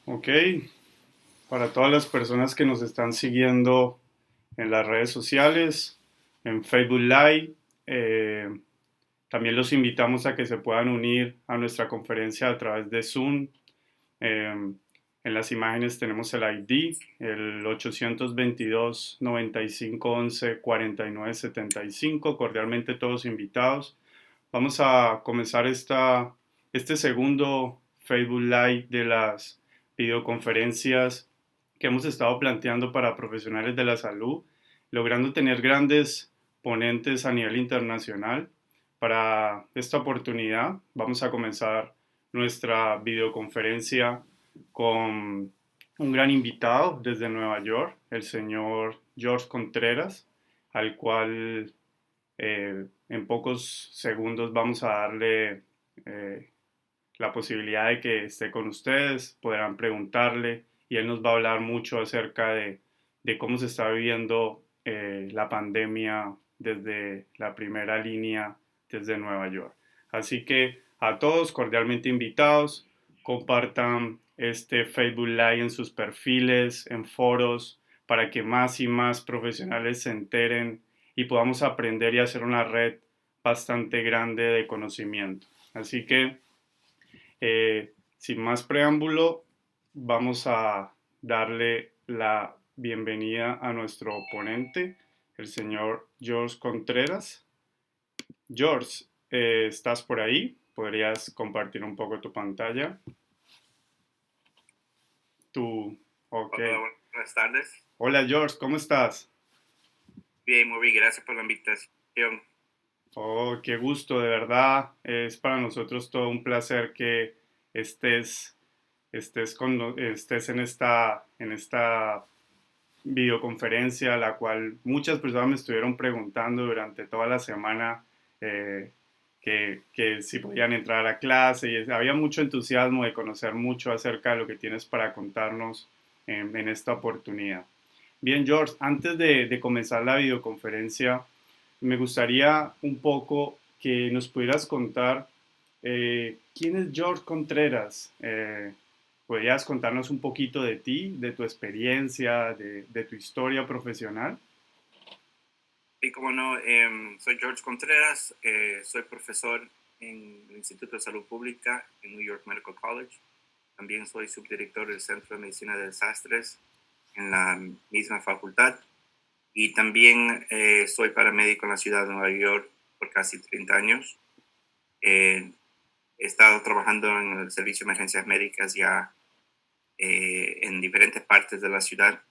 Ok, para todas las personas que nos están siguiendo en las redes sociales, en Facebook Live, eh, también los invitamos a que se puedan unir a nuestra conferencia a través de Zoom. En las imágenes tenemos el ID, el 822-9511-4975. Cordialmente todos invitados. Vamos a comenzar este segundo Facebook Live de las videoconferencias que hemos estado planteando para profesionales de la salud, logrando tener grandes ponentes a nivel internacional. Para esta oportunidad vamos a comenzar nuestra videoconferencia con un gran invitado desde Nueva York, el señor George Contreras, al cual en pocos segundos vamos a darle la posibilidad de que esté con ustedes, podrán preguntarle y él nos va a hablar mucho acerca de cómo se está viviendo la pandemia desde la primera línea desde Nueva York. Así que a todos cordialmente invitados, compartan este Facebook Live en sus perfiles, en foros, para que más y más profesionales se enteren y podamos aprender y hacer una red bastante grande de conocimiento. Así que sin más preámbulo, vamos a darle la bienvenida a nuestro ponente, el señor George Contreras. George, ¿estás por ahí? ¿Podrías compartir un poco tu pantalla? Tu, ok. Hola, buenas tardes. Hola George, ¿cómo estás? Bien, muy bien, gracias por la invitación. Oh, qué gusto, de verdad. Es para nosotros todo un placer que estés, estés en esta videoconferencia, la cual muchas personas me estuvieron preguntando durante toda la semana eh, que si podían entrar a la clase y había mucho entusiasmo de conocer mucho acerca de lo que tienes para contarnos en esta oportunidad. Bien, George, antes de comenzar la videoconferencia, me gustaría un poco que nos pudieras contar quién es George Contreras. ¿Podrías contarnos un poquito de ti, de tu experiencia, de tu historia profesional? Y como no, soy George Contreras, soy profesor en el Instituto de Salud Pública en New York Medical College. También soy subdirector del Centro de Medicina de Desastres en la misma facultad. Y también soy paramédico en la ciudad de Nueva York por casi 30 años. Eh, He estado trabajando en el servicio de emergencias médicas ya en diferentes partes de la ciudad.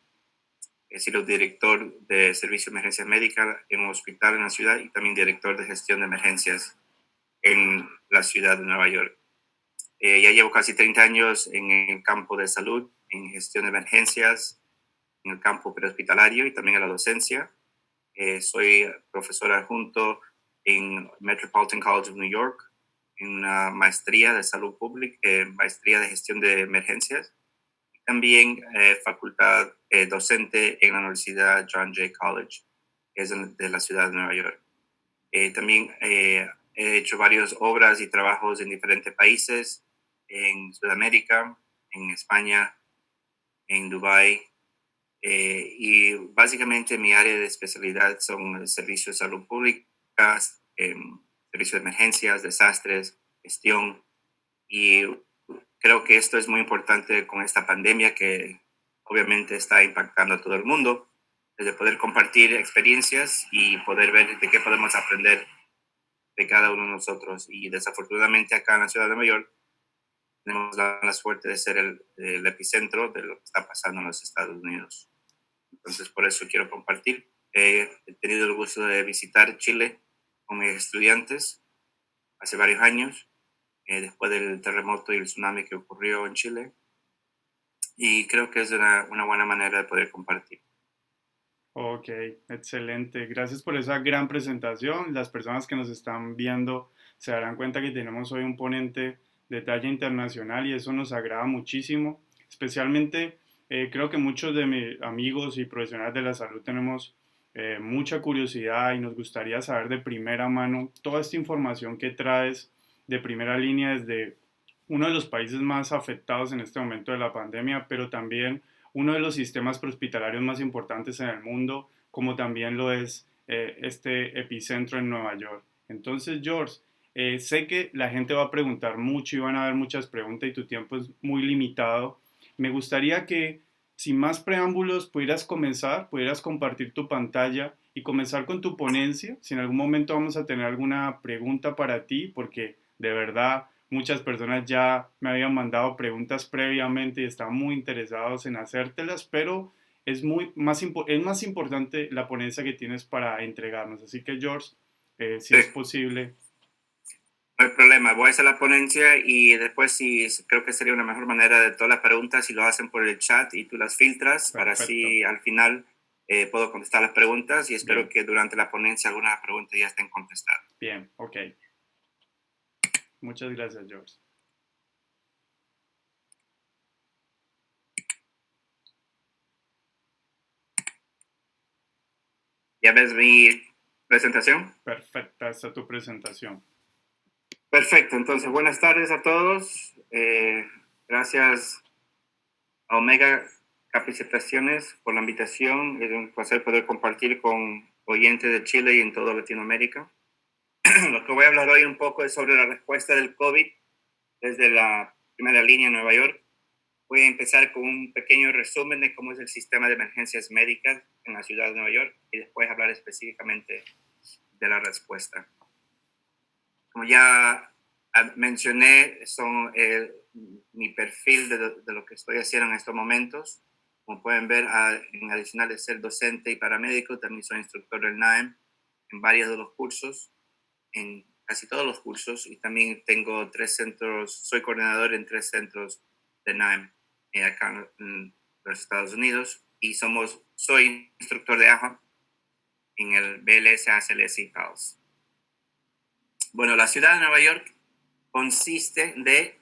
He sido director de servicio de emergencia médica en un hospital en la ciudad y también director de gestión de emergencias en la ciudad de Nueva York. Ya llevo casi 30 años en el campo de salud, en gestión de emergencias, en el campo prehospitalario y también en la docencia. Soy profesor adjunto en Metropolitan College of New York, en una maestría de salud pública, maestría de gestión de emergencias. También facultad docente en la Universidad John Jay College, que es de la ciudad de Nueva York. También he hecho varias obras y trabajos en diferentes países, en Sudamérica, en España, en Dubái. Y básicamente mi área de especialidad son el servicio de salud pública, eh, servicio de emergencias, desastres, gestión. Y creo que esto es muy importante con esta pandemia que obviamente está impactando a todo el mundo, desde poder compartir experiencias y poder ver de qué podemos aprender de cada uno de nosotros. Y desafortunadamente acá en la ciudad de Nueva York tenemos la suerte de ser el epicentro de lo que está pasando en los Estados Unidos. Entonces por eso quiero compartir. He tenido el gusto de visitar Chile con mis estudiantes hace varios años, después del terremoto y el tsunami que ocurrió en Chile. Y creo que es una buena manera de poder compartir. Ok, excelente. Gracias por esa gran presentación. Las personas que nos están viendo se darán cuenta que tenemos hoy un ponente de talla internacional y eso nos agrada muchísimo. Especialmente creo que muchos de mis amigos y profesionales de la salud tenemos mucha curiosidad y nos gustaría saber de primera mano toda esta información que traes de primera línea desde uno de los países más afectados en este momento de la pandemia, pero también uno de los sistemas prehospitalarios más importantes en el mundo, como también lo es este epicentro en Nueva York. Entonces, George, sé que la gente va a preguntar mucho y van a haber muchas preguntas y tu tiempo es muy limitado. Me gustaría que, sin más preámbulos, pudieras comenzar, pudieras compartir tu pantalla y comenzar con tu ponencia. Si en algún momento vamos a tener alguna pregunta para ti, porque de verdad muchas personas ya me habían mandado preguntas previamente y estaban muy interesados en hacértelas, pero es más importante la ponencia que tienes para entregarnos. Así que, George, si Sí, es posible. no hay problema. Voy a hacer la ponencia y después sí, creo que sería una mejor manera de todas las preguntas si lo hacen por el chat y tú las filtras para Perfecto. así al final puedo contestar las preguntas y espero Bien, que durante la ponencia algunas preguntas ya estén contestadas. bien, ok. Muchas gracias, George. ¿Ya ves mi presentación? Perfecta esta tu presentación. Perfecto, entonces buenas tardes a todos. Gracias a Omega Capacitaciones por la invitación. Es un placer poder compartir con oyentes de Chile y en toda Latinoamérica. Lo que voy a hablar hoy un poco es sobre la respuesta del COVID desde la primera línea en Nueva York. Voy a empezar con un pequeño resumen de cómo es el sistema de emergencias médicas en la ciudad de Nueva York y después hablar específicamente de la respuesta. Como ya mencioné, son mi perfil de lo que estoy haciendo en estos momentos. Como pueden ver, en adicional de ser docente y paramédico, también soy instructor del NAEM en varios de los cursos, en casi todos los cursos, y también tengo 3 centros, soy coordinador en 3 centros de NAEM acá en los Estados Unidos, y soy instructor de AHA en el BLS, ACLS y PALS. Bueno, la ciudad de Nueva York consiste de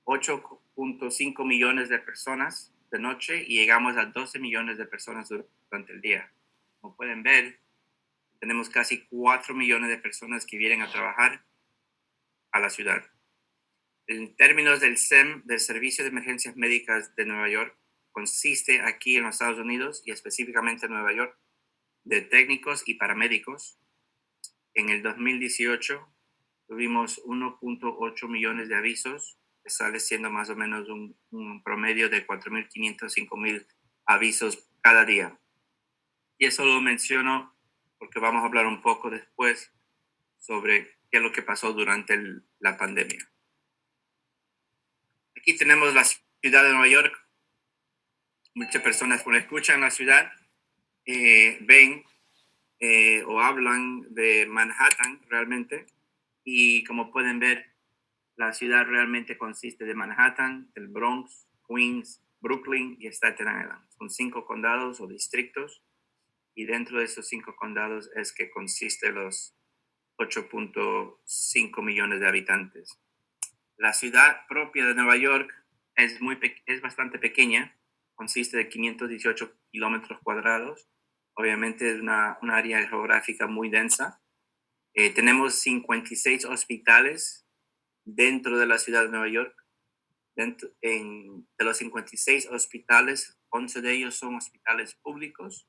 8.5 millones de personas de noche y llegamos a 12 millones de personas durante el día. Como pueden ver, tenemos casi 4 millones de personas que vienen a trabajar a la ciudad. En términos del SEM, del Servicio de Emergencias Médicas de Nueva York, consiste aquí en los Estados Unidos y específicamente en Nueva York de técnicos y paramédicos. En el 2018 tuvimos 1.8 millones de avisos, que sale siendo más o menos un promedio de 4.500, 5.000 avisos cada día. Y eso lo menciono porque vamos a hablar un poco después sobre qué es lo que pasó durante la pandemia. Aquí tenemos la ciudad de Nueva York. Muchas personas cuando escuchan la ciudad ven o hablan de Manhattan realmente. Y como pueden ver, la ciudad realmente consiste de Manhattan, el Bronx, Queens, Brooklyn y Staten Island. Son 5 condados o distritos y dentro de esos 5 condados es que consiste los 8.5 millones de habitantes. La ciudad propia de Nueva York es bastante pequeña, consiste de 518 kilómetros cuadrados. Obviamente es una área geográfica muy densa. Tenemos 56 hospitales dentro de la ciudad de Nueva York. De los 56 hospitales, 11 de ellos son hospitales públicos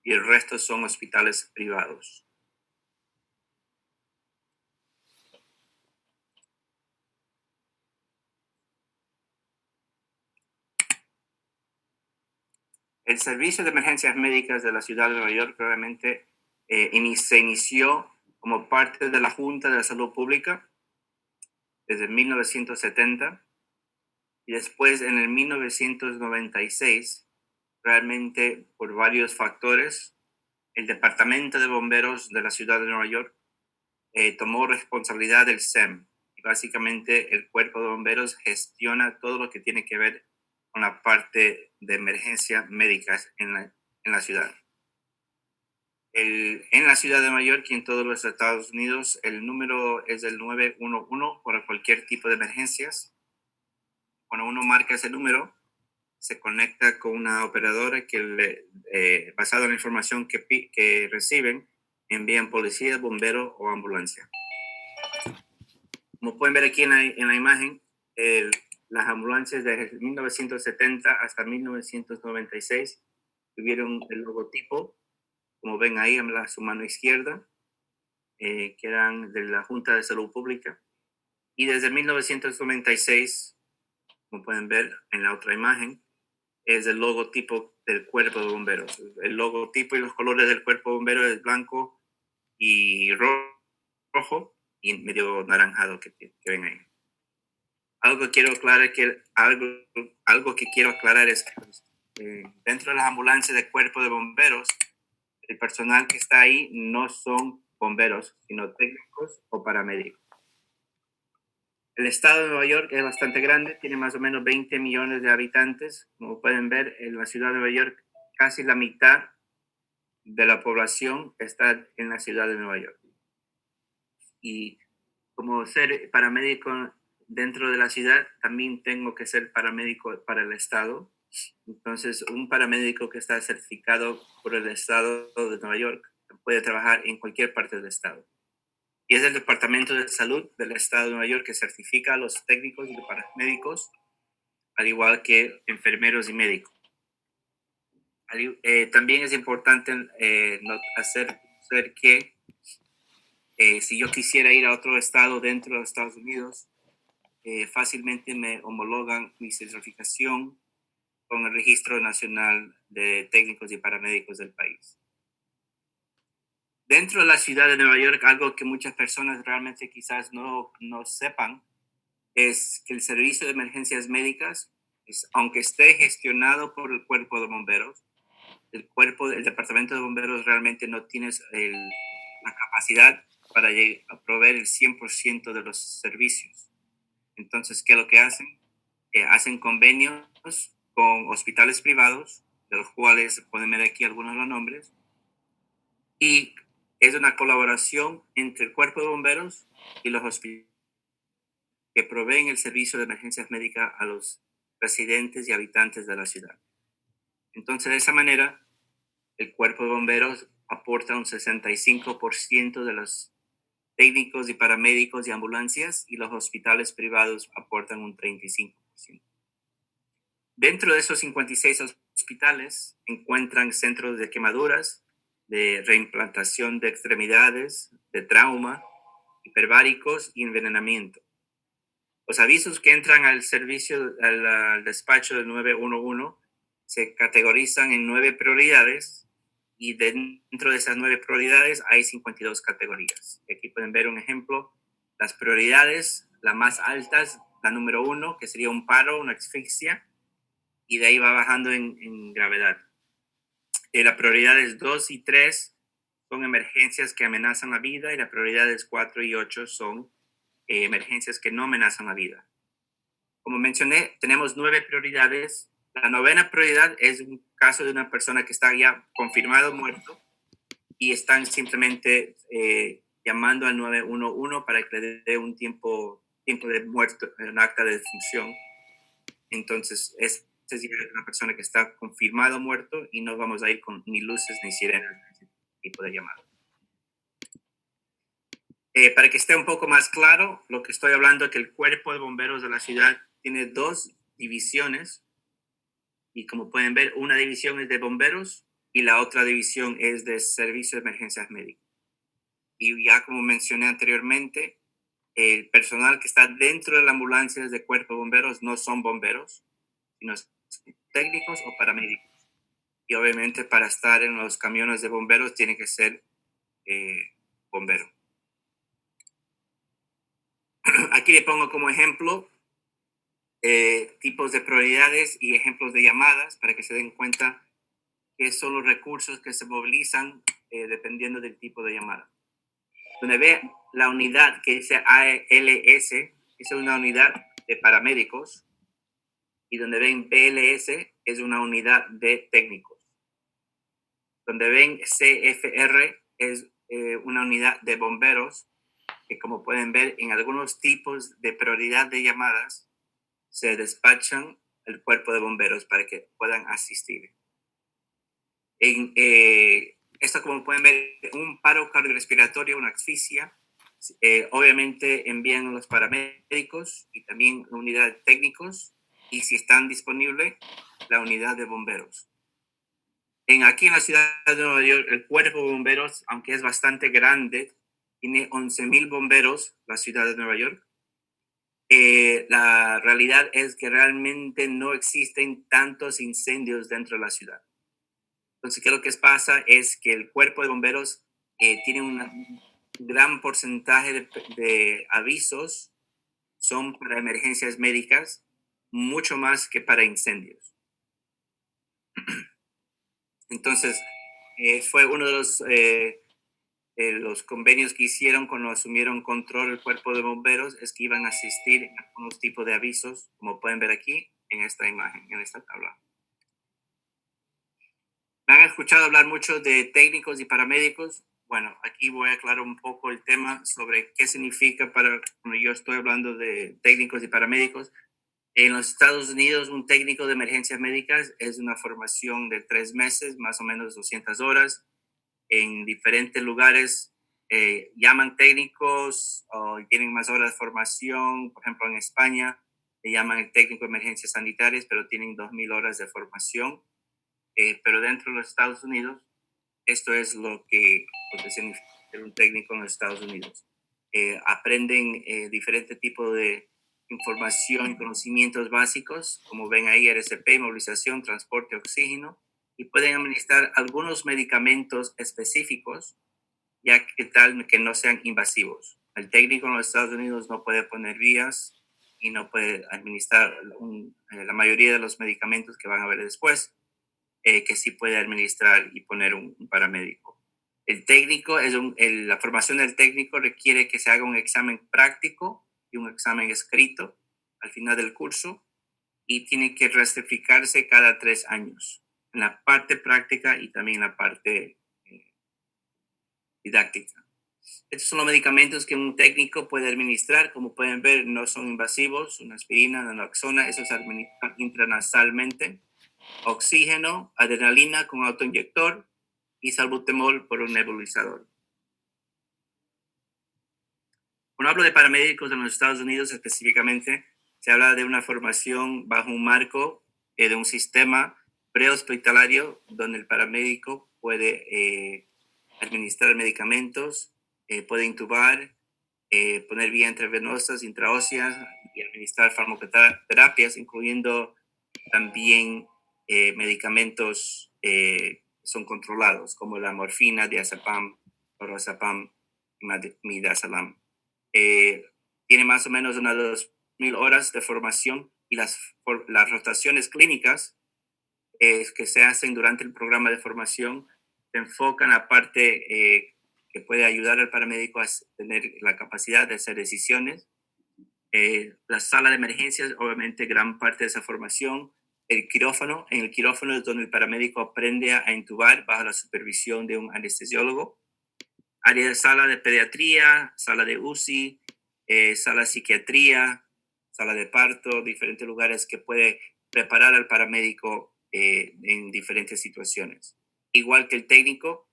y el resto son hospitales privados. El servicio de emergencias médicas de la ciudad de Nueva York realmente se inició como parte de la Junta de la Salud Pública desde 1970 y después en el 1996, realmente por varios factores, el Departamento de Bomberos de la ciudad de Nueva York tomó responsabilidad del SEM. Y básicamente el cuerpo de bomberos gestiona todo lo que tiene que ver con la parte de emergencias médicas en la ciudad. En la ciudad de Nueva York y en todos los Estados Unidos, el número es el 911 para cualquier tipo de emergencias. Cuando uno marca ese número, se conecta con una operadora que, basado en la información que reciben, envían policía, bombero o ambulancia. Como pueden ver aquí en la imagen, las ambulancias desde 1970 hasta 1996 tuvieron el logotipo, como ven ahí a su mano izquierda, que eran de la Junta de Salud Pública. Y desde 1996, como pueden ver en la otra imagen, es el logotipo del Cuerpo de Bomberos. El logotipo y los colores del Cuerpo de Bomberos es blanco y rojo y medio naranjado que ven ahí. Algo que quiero aclarar es que dentro de las ambulancias del Cuerpo de Bomberos, el personal que está ahí no son bomberos, sino técnicos o paramédicos. El estado de Nueva York es bastante grande, tiene más o menos 20 millones de habitantes. Como pueden ver, en la ciudad de Nueva York, casi la mitad de la población está en la ciudad de Nueva York. Y como ser paramédico dentro de la ciudad, también tengo que ser paramédico para el estado. Entonces, un paramédico que está certificado por el estado de Nueva York puede trabajar en cualquier parte del estado. Y es el Departamento de Salud del Estado de Nueva York que certifica a los técnicos y paramédicos, al igual que enfermeros y médicos. También es importante hacer que si yo quisiera ir a otro estado dentro de los Estados Unidos, fácilmente me homologan mi certificación con el Registro Nacional de Técnicos y Paramédicos del país. Dentro de la ciudad de Nueva York, algo que muchas personas realmente quizás no sepan, es que el servicio de emergencias médicas, aunque esté gestionado por el Cuerpo de Bomberos, el Departamento de Bomberos realmente no tiene la capacidad para proveer el 100% de los servicios. Entonces, ¿qué es lo que hacen? Hacen convenios con hospitales privados, de los cuales pueden ver aquí algunos de los nombres, y es una colaboración entre el Cuerpo de Bomberos y los hospitales que proveen el servicio de emergencias médicas a los residentes y habitantes de la ciudad. Entonces, de esa manera, el Cuerpo de Bomberos aporta un 65% de los técnicos y paramédicos y ambulancias, y los hospitales privados aportan un 35%. Dentro de esos 56 hospitales encuentran centros de quemaduras, de reimplantación de extremidades, de trauma, hiperbáricos y envenenamiento. Los avisos que entran al servicio, al despacho del 911, se categorizan en 9 prioridades, y dentro de esas 9 prioridades hay 52 categorías. Aquí pueden ver un ejemplo. Las prioridades, las más altas, la número 1, que sería un paro, una asfixia, y de ahí va bajando en gravedad. Las prioridades 2 y 3 son emergencias que amenazan la vida, y las prioridades 4 y 8 son emergencias que no amenazan la vida. Como mencioné, tenemos 9 prioridades. La 9ª prioridad es un caso de una persona que está ya confirmado muerto, y están simplemente llamando al 911 para que le dé un tiempo de muerto, un acta de defunción. Entonces, es una persona que está confirmado muerto, y no vamos a ir con ni luces ni sirenas, ese tipo de llamada. Para que esté un poco más claro, lo que estoy hablando es que el Cuerpo de Bomberos de la ciudad tiene 2 divisiones, y como pueden ver, una división es de bomberos y la otra división es de servicio de emergencias médicas. Y ya como mencioné anteriormente, el personal que está dentro de la ambulancia de Cuerpo de Bomberos no son bomberos, sino técnicos o paramédicos. Y obviamente para estar en los camiones de bomberos tiene que ser bombero. Aquí le pongo como ejemplo tipos de prioridades y ejemplos de llamadas para que se den cuenta qué son los recursos que se movilizan dependiendo del tipo de llamada. Donde ve la unidad que dice ALS, es una unidad de paramédicos, y donde ven BLS es una unidad de técnicos. Donde ven CFR es una unidad de bomberos, que como pueden ver en algunos tipos de prioridad de llamadas se despachan el Cuerpo de Bomberos para que puedan asistir. Esto, como pueden ver, un paro cardiorrespiratorio, una asfixia, Obviamente envían los paramédicos y también la unidad de técnicos y si están disponibles, la unidad de bomberos. Aquí en la ciudad de Nueva York, el cuerpo de bomberos, aunque es bastante grande, tiene 11,000 bomberos, la ciudad de Nueva York. La realidad es que realmente no existen tantos incendios dentro de la ciudad. Entonces, ¿qué es lo que pasa? Es que el cuerpo de bomberos tiene un gran porcentaje de avisos son para emergencias médicas, mucho más que para incendios. Entonces, fue uno de los convenios que hicieron cuando asumieron control el cuerpo de bomberos, es que iban a asistir a algunos tipos de avisos, como pueden ver aquí en esta imagen, en esta tabla. Me han escuchado hablar mucho de técnicos y paramédicos. Bueno, aquí voy a aclarar un poco el tema sobre qué significa cuando yo estoy hablando de técnicos y paramédicos. En los Estados Unidos, un técnico de emergencias médicas es una formación de 3 meses, más o menos 200 horas. En diferentes lugares llaman técnicos o tienen más horas de formación. Por ejemplo, en España le llaman el técnico de emergencias sanitarias, pero tienen 2,000 horas de formación. Pero dentro de los Estados Unidos, esto es lo que significa ser un técnico en los Estados Unidos. Aprenden diferentes tipos de información y conocimientos básicos, como ven ahí, RCP, movilización, transporte, oxígeno, y pueden administrar algunos medicamentos específicos, ya que tal que no sean invasivos. El técnico en los Estados Unidos no puede poner vías y no puede administrar la mayoría de los medicamentos que van a ver después, que sí puede administrar y poner un paramédico. El técnico, la formación del técnico requiere que se haga un examen práctico y un examen escrito al final del curso y tiene que certificarse cada 3 años en la parte práctica y también en la parte didáctica. Estos son los medicamentos que un técnico puede administrar. Como pueden ver, no son invasivos. Una aspirina, naloxona, eso se administra intranasalmente. Oxígeno, adrenalina con autoinyector y salbutamol por un nebulizador. Cuando hablo de paramédicos en los Estados Unidos específicamente, se habla de una formación bajo un marco de un sistema prehospitalario donde el paramédico puede administrar medicamentos, puede intubar, poner vías intravenosas, intraóseas y administrar farmacoterapias, incluyendo también medicamentos son controlados, como la morfina, diazepam, lorazepam y midazolam. Tiene más o menos unas 2,000 horas de formación y las rotaciones clínicas que se hacen durante el programa de formación se enfocan a parte que puede ayudar al paramédico a tener la capacidad de hacer decisiones. La sala de emergencias, obviamente, gran parte de esa formación. El quirófano, en el quirófano es donde el paramédico aprende a intubar bajo la supervisión de un anestesiólogo. Área de sala de pediatría, sala de UCI, sala de psiquiatría, sala de parto, diferentes lugares que puede preparar al paramédico en diferentes situaciones. Igual que el técnico,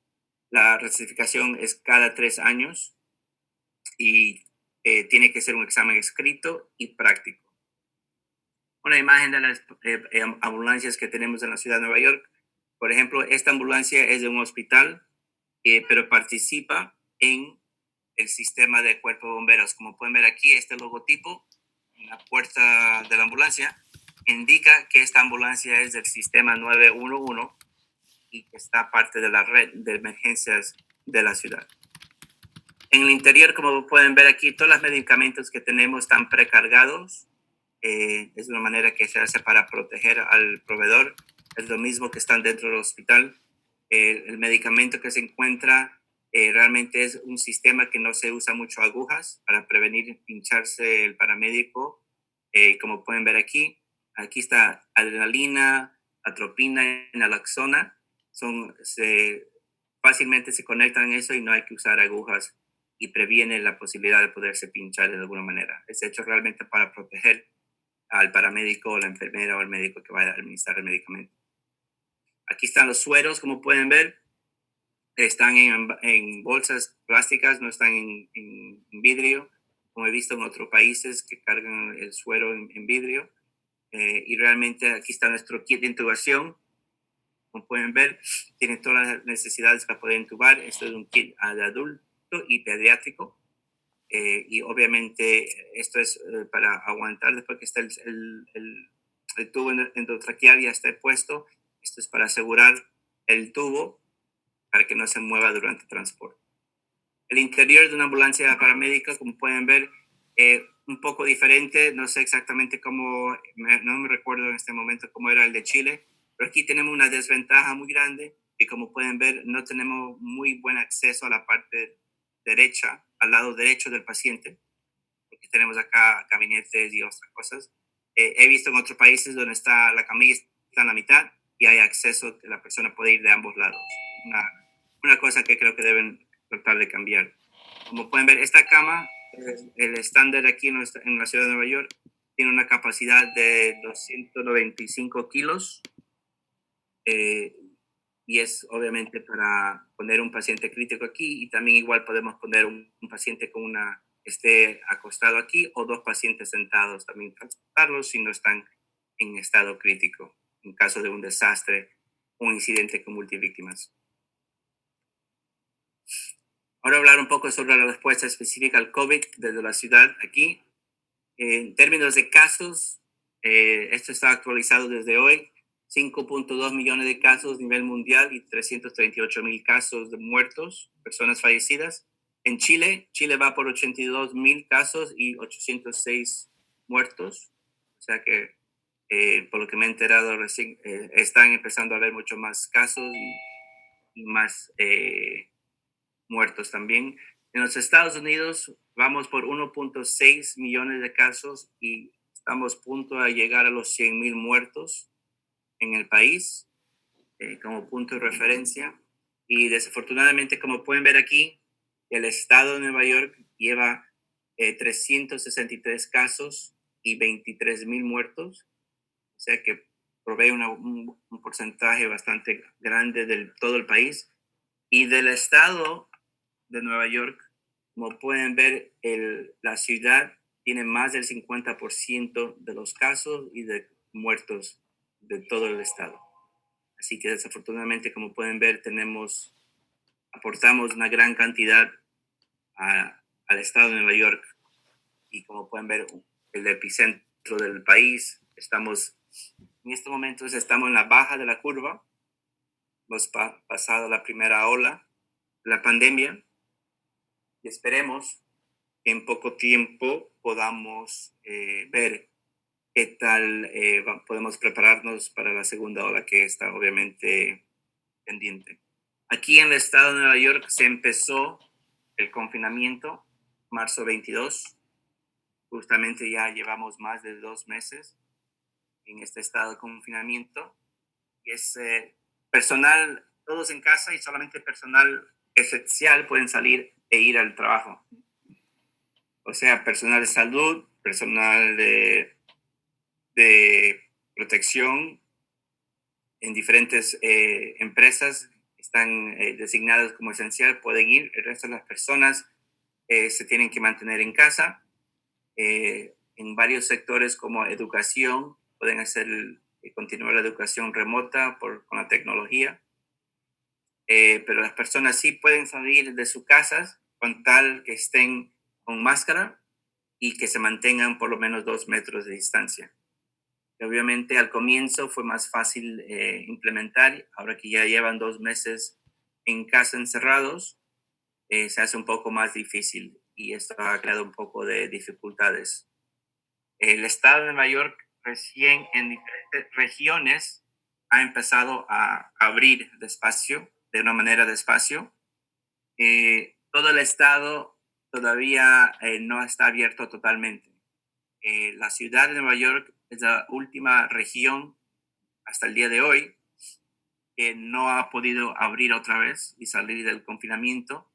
la certificación es cada 3 años y tiene que ser un examen escrito y práctico. Una imagen de las ambulancias que tenemos en la ciudad de Nueva York. Por ejemplo, esta ambulancia es de un hospital, pero participa en el sistema de cuerpo de bomberos. Como pueden ver aquí, este logotipo en la puerta de la ambulancia indica que esta ambulancia es del sistema 911 y que está parte de la red de emergencias de la ciudad. En el interior, como pueden ver aquí, todos los medicamentos que tenemos están precargados. Es una manera que se hace para proteger al proveedor. Es lo mismo que están dentro del hospital. El medicamento que se encuentra realmente es un sistema que no se usa mucho agujas para prevenir pincharse el paramédico. Como pueden ver aquí está adrenalina, atropina, naloxona. Fácilmente se conectan a eso y no hay que usar agujas y previene la posibilidad de poderse pinchar de alguna manera. Es hecho realmente para proteger al paramédico, la enfermera o el médico que vaya a administrar el medicamento. Aquí están los sueros, como pueden ver. están en bolsas plásticas, no están en vidrio, como he visto en otros países que cargan el suero en vidrio. Y realmente aquí está nuestro kit de intubación. Como pueden ver, tiene todas las necesidades para poder intubar. Esto es un kit de adulto y pediátrico. Y obviamente esto es para aguantar después que está el tubo endotraqueal ya está puesto. Esto es para asegurar el tubo para que no se mueva durante el transporte. El interior de una ambulancia paramédica, como pueden ver, un poco diferente. No sé exactamente cómo, no me recuerdo en este momento cómo era el de Chile, pero aquí tenemos una desventaja muy grande y como pueden ver, no tenemos muy buen acceso a la parte derecha, al lado derecho del paciente, porque tenemos acá gabinetes y otras cosas. He visto en otros países donde está la camilla está en la mitad y hay acceso, que la persona puede ir de ambos lados. Una cosa que creo que deben tratar de cambiar. Como pueden ver, esta cama, el estándar aquí en la ciudad de Nueva York, tiene una capacidad de 295 kilos y es obviamente para poner un paciente crítico aquí y también igual podemos poner un paciente con esté acostado aquí o dos pacientes sentados también transportarlos si no están en estado crítico en caso de un desastre, un incidente con multivíctimas. Ahora hablar un poco sobre la respuesta específica al COVID desde la ciudad aquí. En términos de casos, esto está actualizado desde hoy. 5.2 millones de casos a nivel mundial y 338,000 casos de muertos, personas fallecidas. En Chile, Chile va por 82,000 casos y 806 muertos. O sea que, por lo que me he enterado recién, están empezando a haber mucho más casos y más muertos también. En los Estados Unidos vamos por 1.6 millones de casos y estamos a punto de llegar a los 100,000 muertos en el país como punto de referencia. Y desafortunadamente, como pueden ver aquí, el estado de Nueva York lleva 363 casos y 23,000 muertos. O sea que provee un porcentaje bastante grande de todo el país. Y del estado de Nueva York, como pueden ver, la ciudad tiene más del 50% de los casos y de muertos de todo el estado. Así que desafortunadamente, como pueden ver, aportamos una gran cantidad al estado de Nueva York y como pueden ver, el epicentro del país, en estos momentos estamos en la baja de la curva, hemos pasado la primera ola de la pandemia y esperemos que en poco tiempo podamos ver qué tal podemos prepararnos para la segunda ola que está obviamente pendiente. Aquí en el estado de Nueva York se empezó el confinamiento marzo 22. Justamente ya llevamos más de 2 meses en este estado de confinamiento. Y es personal, todos en casa y solamente personal esencial pueden salir e ir al trabajo. O sea, personal de salud, personal de protección en diferentes empresas están designadas como esencial, pueden ir. El resto de las personas se tienen que mantener en casa. En varios sectores como educación, pueden continuar la educación remota con la tecnología. Pero las personas sí pueden salir de sus casas con tal que estén con máscara y que se mantengan por lo menos 2 metros de distancia. Y obviamente al comienzo fue más fácil implementar, ahora que ya llevan 2 meses en casa encerrados, se hace un poco más difícil y esto ha creado un poco de dificultades. El estado de Nueva York recién en diferentes regiones ha empezado a abrir despacio, de una manera despacio. Todo el estado todavía no está abierto totalmente. La ciudad de Nueva York es la última región hasta el día de hoy que no ha podido abrir otra vez y salir del confinamiento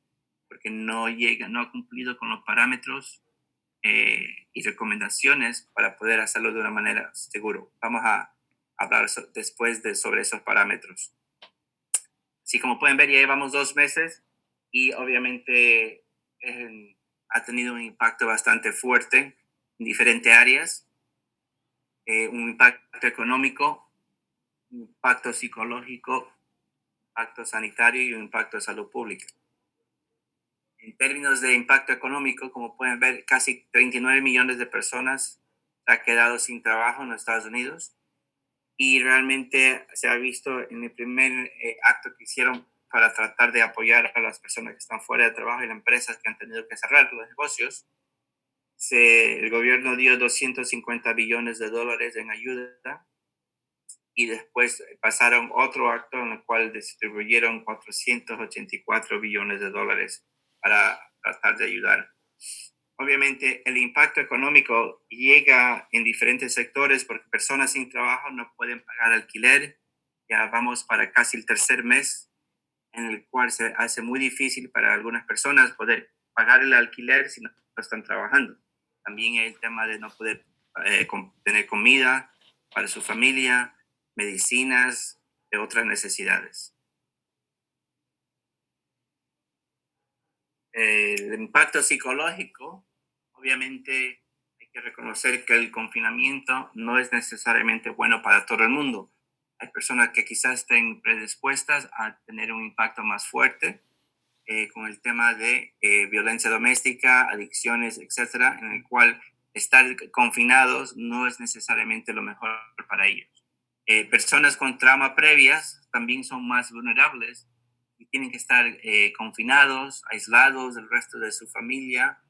porque no ha cumplido con los parámetros y recomendaciones para poder hacerlo de una manera segura. Vamos a hablar después sobre esos parámetros. Sí, como pueden ver, ya llevamos 2 meses y obviamente ha tenido un impacto bastante fuerte en diferentes áreas, un impacto económico, un impacto psicológico, impacto sanitario y un impacto de salud pública. En términos de impacto económico, como pueden ver, casi 39 millones de personas se han quedado sin trabajo en los Estados Unidos y realmente se ha visto en el primer acto que hicieron para tratar de apoyar a las personas que están fuera de trabajo y las empresas que han tenido que cerrar los negocios. El gobierno dio 250 billones de dólares en ayuda y después pasaron otro acto en el cual distribuyeron 484 billones de dólares para tratar de ayudar. Obviamente el impacto económico llega en diferentes sectores porque personas sin trabajo no pueden pagar alquiler. Ya vamos para casi el tercer mes en el cual se hace muy difícil para algunas personas poder pagar el alquiler si no están trabajando. También el tema de no poder tener comida para su familia, medicinas, de otras necesidades. El impacto psicológico, obviamente hay que reconocer que el confinamiento no es necesariamente bueno para todo el mundo. Hay personas que quizás estén predispuestas a tener un impacto más fuerte con el tema de violencia doméstica, adicciones, etcétera, en el cual estar confinados no es necesariamente lo mejor para ellos. Personas con trauma previas también son más vulnerables y tienen que estar confinados, aislados del resto de su familia.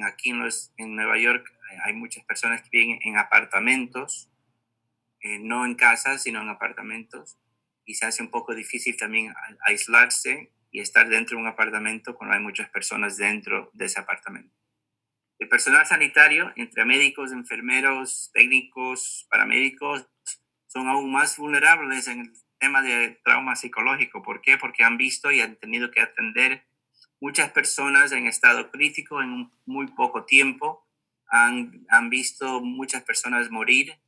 Aquí en Nueva York hay muchas personas que viven en apartamentos, no en casas, sino en apartamentos, y se hace un poco difícil también aislarse y estar dentro de un apartamento cuando hay muchas personas dentro de ese apartamento. El personal sanitario, entre médicos, enfermeros, técnicos, paramédicos, son aún más vulnerables en el tema de trauma psicológico. ¿Por qué? Porque han visto y han tenido que atender muchas personas en estado crítico en muy poco tiempo. Han visto muchas personas morir.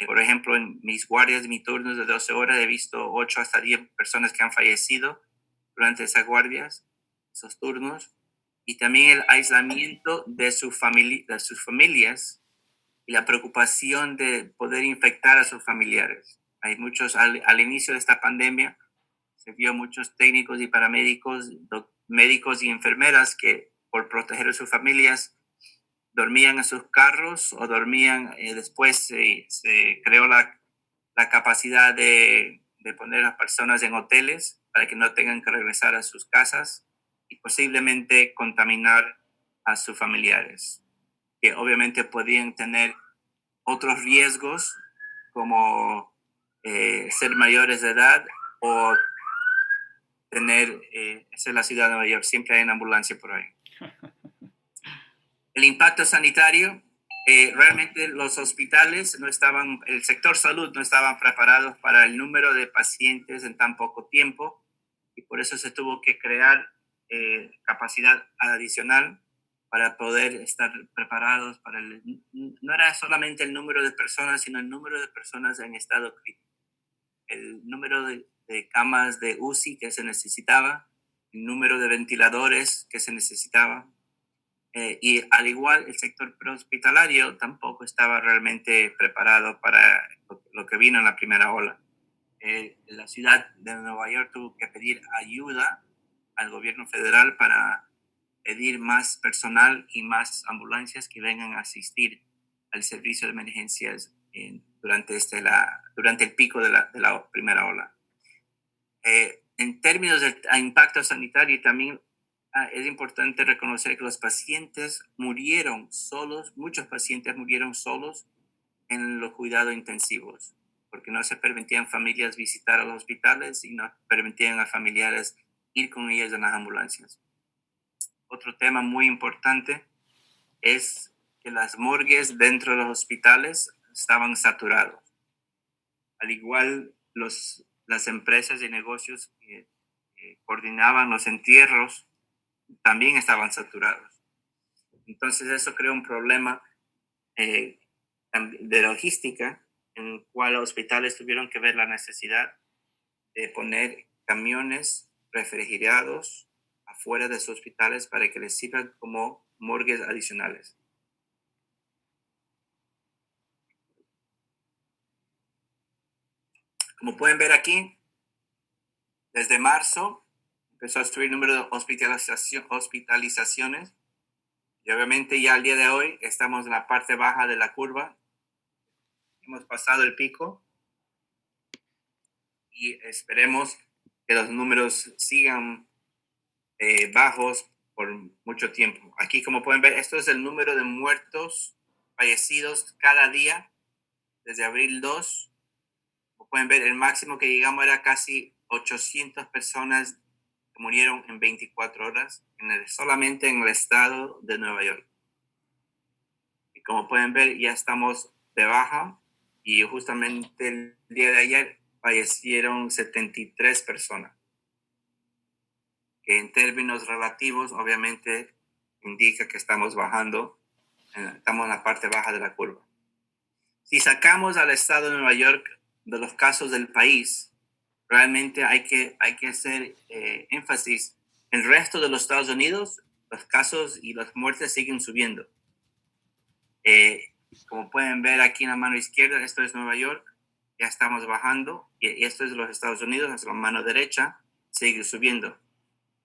Por ejemplo, en mis guardias, mis turnos de 12 horas, he visto 8 hasta 10 personas que han fallecido durante esas guardias, esos turnos. Y también el aislamiento de sus familias y la preocupación de poder infectar a sus familiares. Hay muchos, al inicio de esta pandemia, se vio muchos técnicos y paramédicos, médicos y enfermeras que por proteger a sus familias dormían en sus carros o dormían, después se creó la capacidad de poner a personas en hoteles para que no tengan que regresar a sus casas y posiblemente contaminar a sus familiares, que obviamente podían tener otros riesgos como ser mayores de edad o tener, esa es la ciudad de Nueva York, siempre hay una ambulancia por ahí. El impacto sanitario, realmente los hospitales no estaban, el sector salud no estaban preparados para el número de pacientes en tan poco tiempo y por eso se tuvo que crear capacidad adicional para poder estar preparados para no era solamente el número de personas, sino el número de personas en estado crítico, el número de camas de UCI que se necesitaba, el número de ventiladores que se necesitaba. Y al igual el sector prehospitalario tampoco estaba realmente preparado para lo que vino en la primera ola. La ciudad de Nueva York tuvo que pedir ayuda al gobierno federal para pedir más personal y más ambulancias que vengan a asistir al servicio de emergencias durante el pico de la primera ola. En términos de impacto sanitario también es importante reconocer que los pacientes murieron solos, muchos pacientes murieron solos en los cuidados intensivos, porque no se permitían familias visitar a los hospitales y no permitían a familiares ir con ellos en las ambulancias. Otro tema muy importante es que las morgues dentro de los hospitales estaban saturados. Al igual las empresas y negocios que coordinaban los entierros también estaban saturados. Entonces eso creó un problema de logística en el cual los hospitales tuvieron que ver la necesidad de poner camiones refrigerados afuera de sus hospitales para que les sirvan como morgues adicionales. Como pueden ver aquí, desde marzo empezó a subir el número de hospitalizaciones y obviamente ya al día de hoy estamos en la parte baja de la curva. Hemos pasado el pico y esperemos que los números sigan bajos por mucho tiempo. Aquí, como pueden ver, esto es el número de muertos fallecidos cada día desde abril 2. Como pueden ver, el máximo que llegamos era casi 800 personas que murieron en 24 horas solamente en el estado de Nueva York. Y como pueden ver, ya estamos de baja y justamente el día de ayer fallecieron 73 personas, que en términos relativos obviamente indica que estamos bajando, estamos en la parte baja de la curva. Si sacamos al estado de Nueva York de los casos del país, realmente hay que hacer énfasis. En el resto de los Estados Unidos, los casos y las muertes siguen subiendo. Como pueden ver aquí en la mano izquierda, esto es Nueva York, ya estamos bajando, y esto es los Estados Unidos, hacia la mano derecha, sigue subiendo.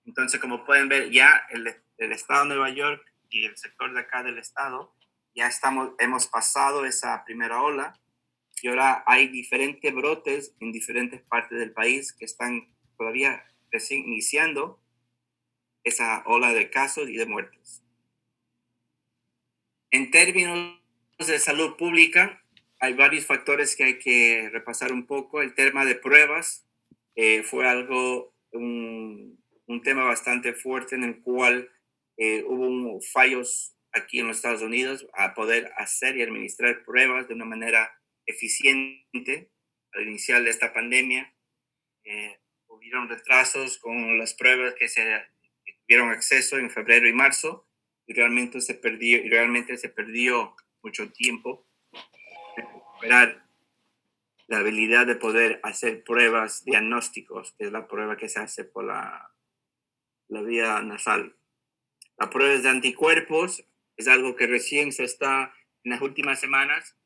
Entonces, como pueden ver, ya el estado de Nueva York y el sector de acá del estado, ya hemos pasado esa primera ola, y ahora hay diferentes brotes en diferentes partes del país que están todavía recién iniciando esa ola de casos y de muertes. En términos de salud pública, hay varios factores que hay que repasar un poco. El tema de pruebas fue un tema bastante fuerte en el cual hubo fallos aquí en los Estados Unidos a poder hacer y administrar pruebas de una manera eficiente al iniciar de esta pandemia. Hubieron retrasos con las pruebas que tuvieron acceso en febrero y marzo, y realmente se perdió mucho tiempo en recuperar la habilidad de poder hacer pruebas diagnósticos, que es la prueba que se hace por la vía nasal. La prueba de anticuerpos es algo que recién se está en las últimas semanas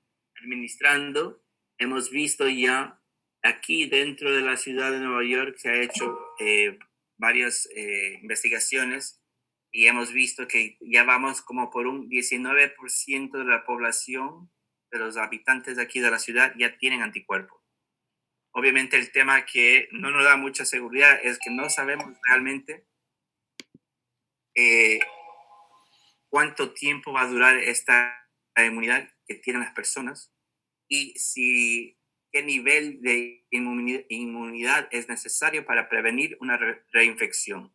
administrando. Hemos visto ya aquí dentro de la ciudad de Nueva York se ha hecho varias investigaciones y hemos visto que ya vamos como por un 19% de la población, de los habitantes de aquí de la ciudad, ya tienen anticuerpos. Obviamente el tema que no nos da mucha seguridad es que no sabemos realmente cuánto tiempo va a durar esta inmunidad que tienen las personas y qué nivel de inmunidad es necesario para prevenir una reinfección.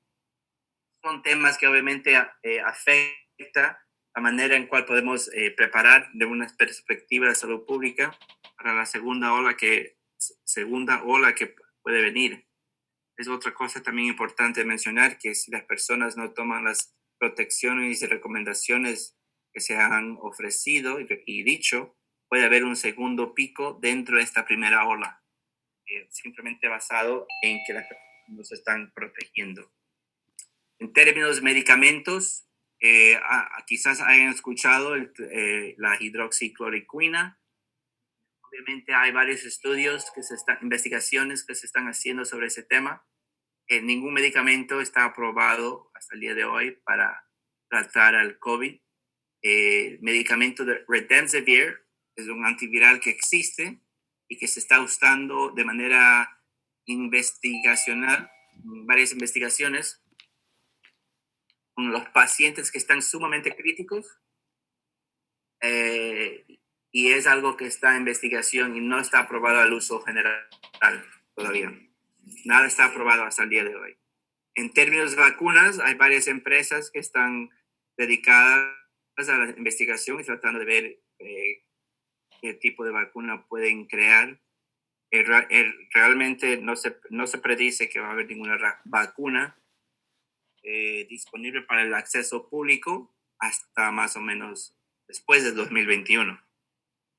Son temas que obviamente afectan la manera en cual podemos preparar de una perspectiva de salud pública para la segunda ola que puede venir. Es otra cosa también importante mencionar, que si las personas no toman las protecciones y recomendaciones que se han ofrecido y dicho, puede haber un segundo pico dentro de esta primera ola, simplemente basado en que las personas no se están protegiendo. En términos de medicamentos, quizás hayan escuchado la hidroxicloroquina. Obviamente hay varios estudios, investigaciones que se están haciendo sobre ese tema. Ningún medicamento está aprobado hasta el día de hoy para tratar al COVID. Medicamento de Remdesivir es un antiviral que existe y que se está usando de manera investigacional, varias investigaciones, con los pacientes que están sumamente críticos. Y es algo que está en investigación y no está aprobado al uso general todavía. Nada está aprobado hasta el día de hoy. En términos de vacunas, hay varias empresas que están dedicadas a la investigación y tratando de ver qué tipo de vacuna pueden crear. Realmente no se predice que va a haber ninguna vacuna disponible para el acceso público hasta más o menos después del 2021.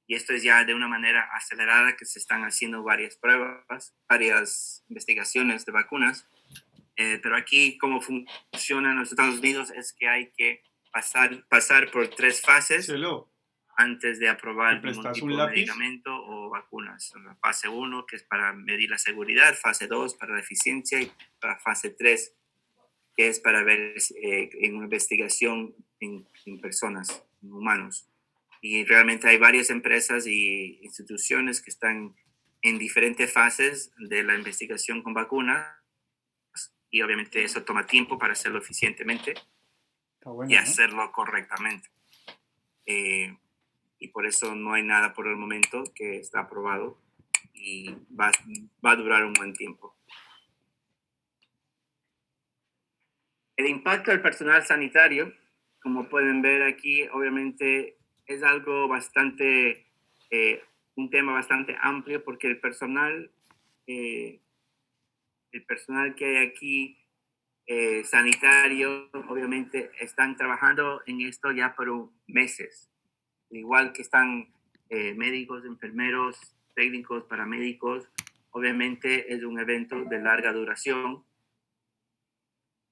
y esto es ya de una manera acelerada que se están haciendo varias pruebas, varias investigaciones de vacunas. Pero aquí cómo funciona en los Estados Unidos es que hay que pasar por 3 fases Cielo, antes de ¿me aprobar ningún prestas tipo un de lápiz? medicamento o vacunas. La fase 1, que es para medir la seguridad, fase 2 para la eficiencia y para fase 3, que es para ver en una investigación en personas, en humanos. Y realmente hay varias empresas y instituciones que están en diferentes fases de la investigación con vacunas, y obviamente eso toma tiempo para hacerlo eficientemente Está bueno, y ¿no? hacerlo correctamente. Y por eso no hay nada por el momento que está aprobado y va a durar un buen tiempo. El impacto del personal sanitario, como pueden ver aquí, obviamente es algo bastante, un tema bastante amplio porque eh, el personal que hay aquí sanitario, obviamente están trabajando en esto ya por meses, igual que están médicos, enfermeros, técnicos, paramédicos. Obviamente es un evento de larga duración,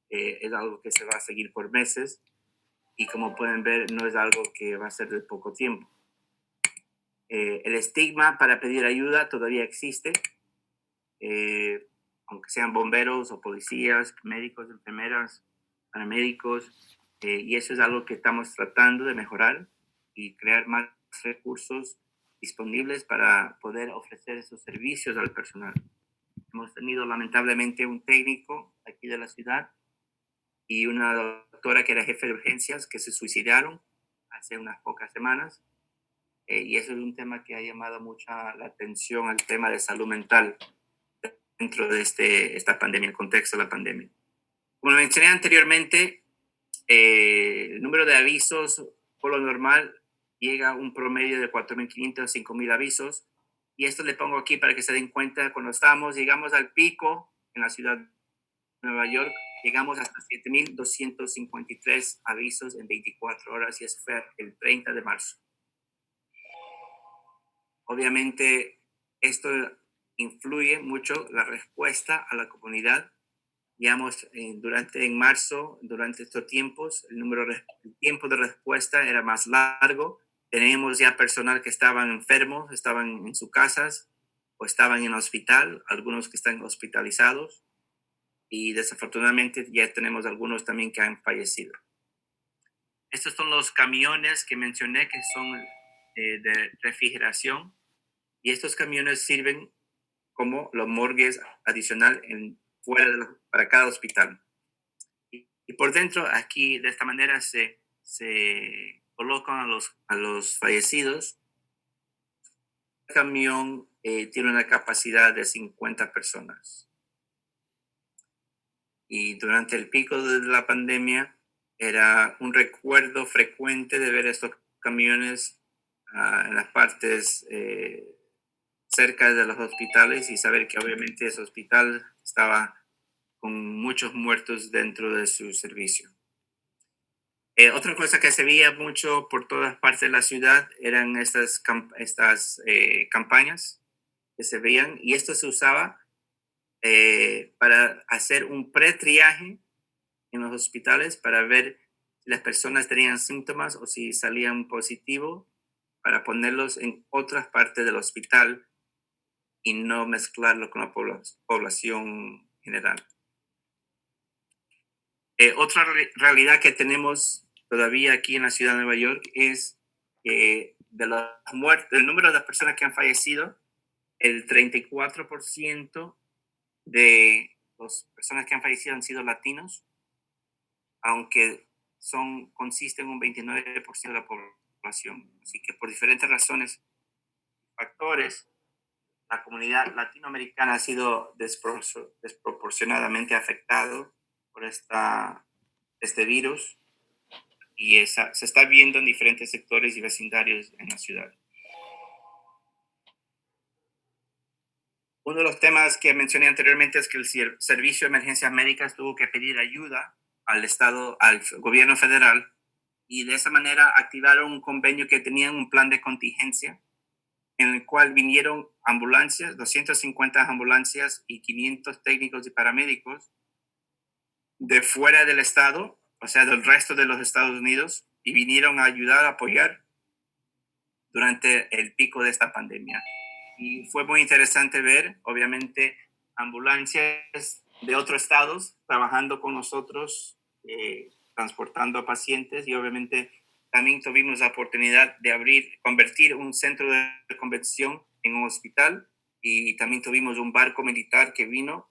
es algo que se va a seguir por meses y como pueden ver no es algo que va a ser de poco tiempo. El estigma para pedir ayuda todavía existe, aunque sean bomberos o policías, médicos, enfermeras, paramédicos, y eso es algo que estamos tratando de mejorar y crear más recursos disponibles para poder ofrecer esos servicios al personal. Hemos tenido lamentablemente un técnico aquí de la ciudad y una doctora que era jefe de urgencias que se suicidaron hace unas pocas semanas, y eso es un tema que ha llamado mucha la atención al tema de salud mental dentro de esta pandemia, el contexto de la pandemia. Como mencioné anteriormente, el número de avisos por lo normal llega a un promedio de 4.500 a 5.000 avisos. Y esto le pongo aquí para que se den cuenta, cuando llegamos al pico en la ciudad de Nueva York, llegamos hasta 7.253 avisos en 24 horas y eso fue el 30 de marzo. Obviamente, esto influye mucho la respuesta a la comunidad. Digamos, en marzo, durante estos tiempos, el tiempo de respuesta era más largo. Tenemos ya personal que estaban enfermos, estaban en sus casas o estaban en el hospital, algunos que están hospitalizados y desafortunadamente ya tenemos algunos también que han fallecido. Estos son los camiones que mencioné que son de refrigeración y estos camiones sirven como los morgues adicional para cada hospital. Y por dentro, aquí de esta manera se colocan a los fallecidos. El camión tiene una capacidad de 50 personas. Y durante el pico de la pandemia era un recuerdo frecuente de ver estos camiones en las partes cerca de los hospitales y saber que obviamente ese hospital estaba con muchos muertos dentro de su servicio. Otra cosa que se veía mucho por todas partes de la ciudad eran estas campañas que se veían y esto se usaba para hacer un pretriaje en los hospitales para ver si las personas tenían síntomas o si salían positivo para ponerlos en otras partes del hospital y no mezclarlo con la población general. Otra realidad que tenemos todavía aquí en la ciudad de Nueva York es de las muertes, el número de las personas que han fallecido, el 34% de las personas que han fallecido han sido latinos, aunque consisten en un 29% de la población. Así que por diferentes razones, factores, la comunidad latinoamericana ha sido desproporcionadamente afectado por este virus y se está viendo en diferentes sectores y vecindarios en la ciudad. Uno de los temas que mencioné anteriormente es que el Servicio de Emergencias Médicas tuvo que pedir ayuda al Estado, al gobierno federal, y de esa manera activaron un convenio que tenía un plan de contingencia en el cual vinieron ambulancias, 250 ambulancias y 500 técnicos y paramédicos de fuera del estado, o sea, del resto de los Estados Unidos, y vinieron a ayudar, a apoyar durante el pico de esta pandemia. Y fue muy interesante ver, obviamente, ambulancias de otros estados trabajando con nosotros, transportando a pacientes, y obviamente también tuvimos la oportunidad de convertir un centro de convención en un hospital, y también tuvimos un barco militar que vino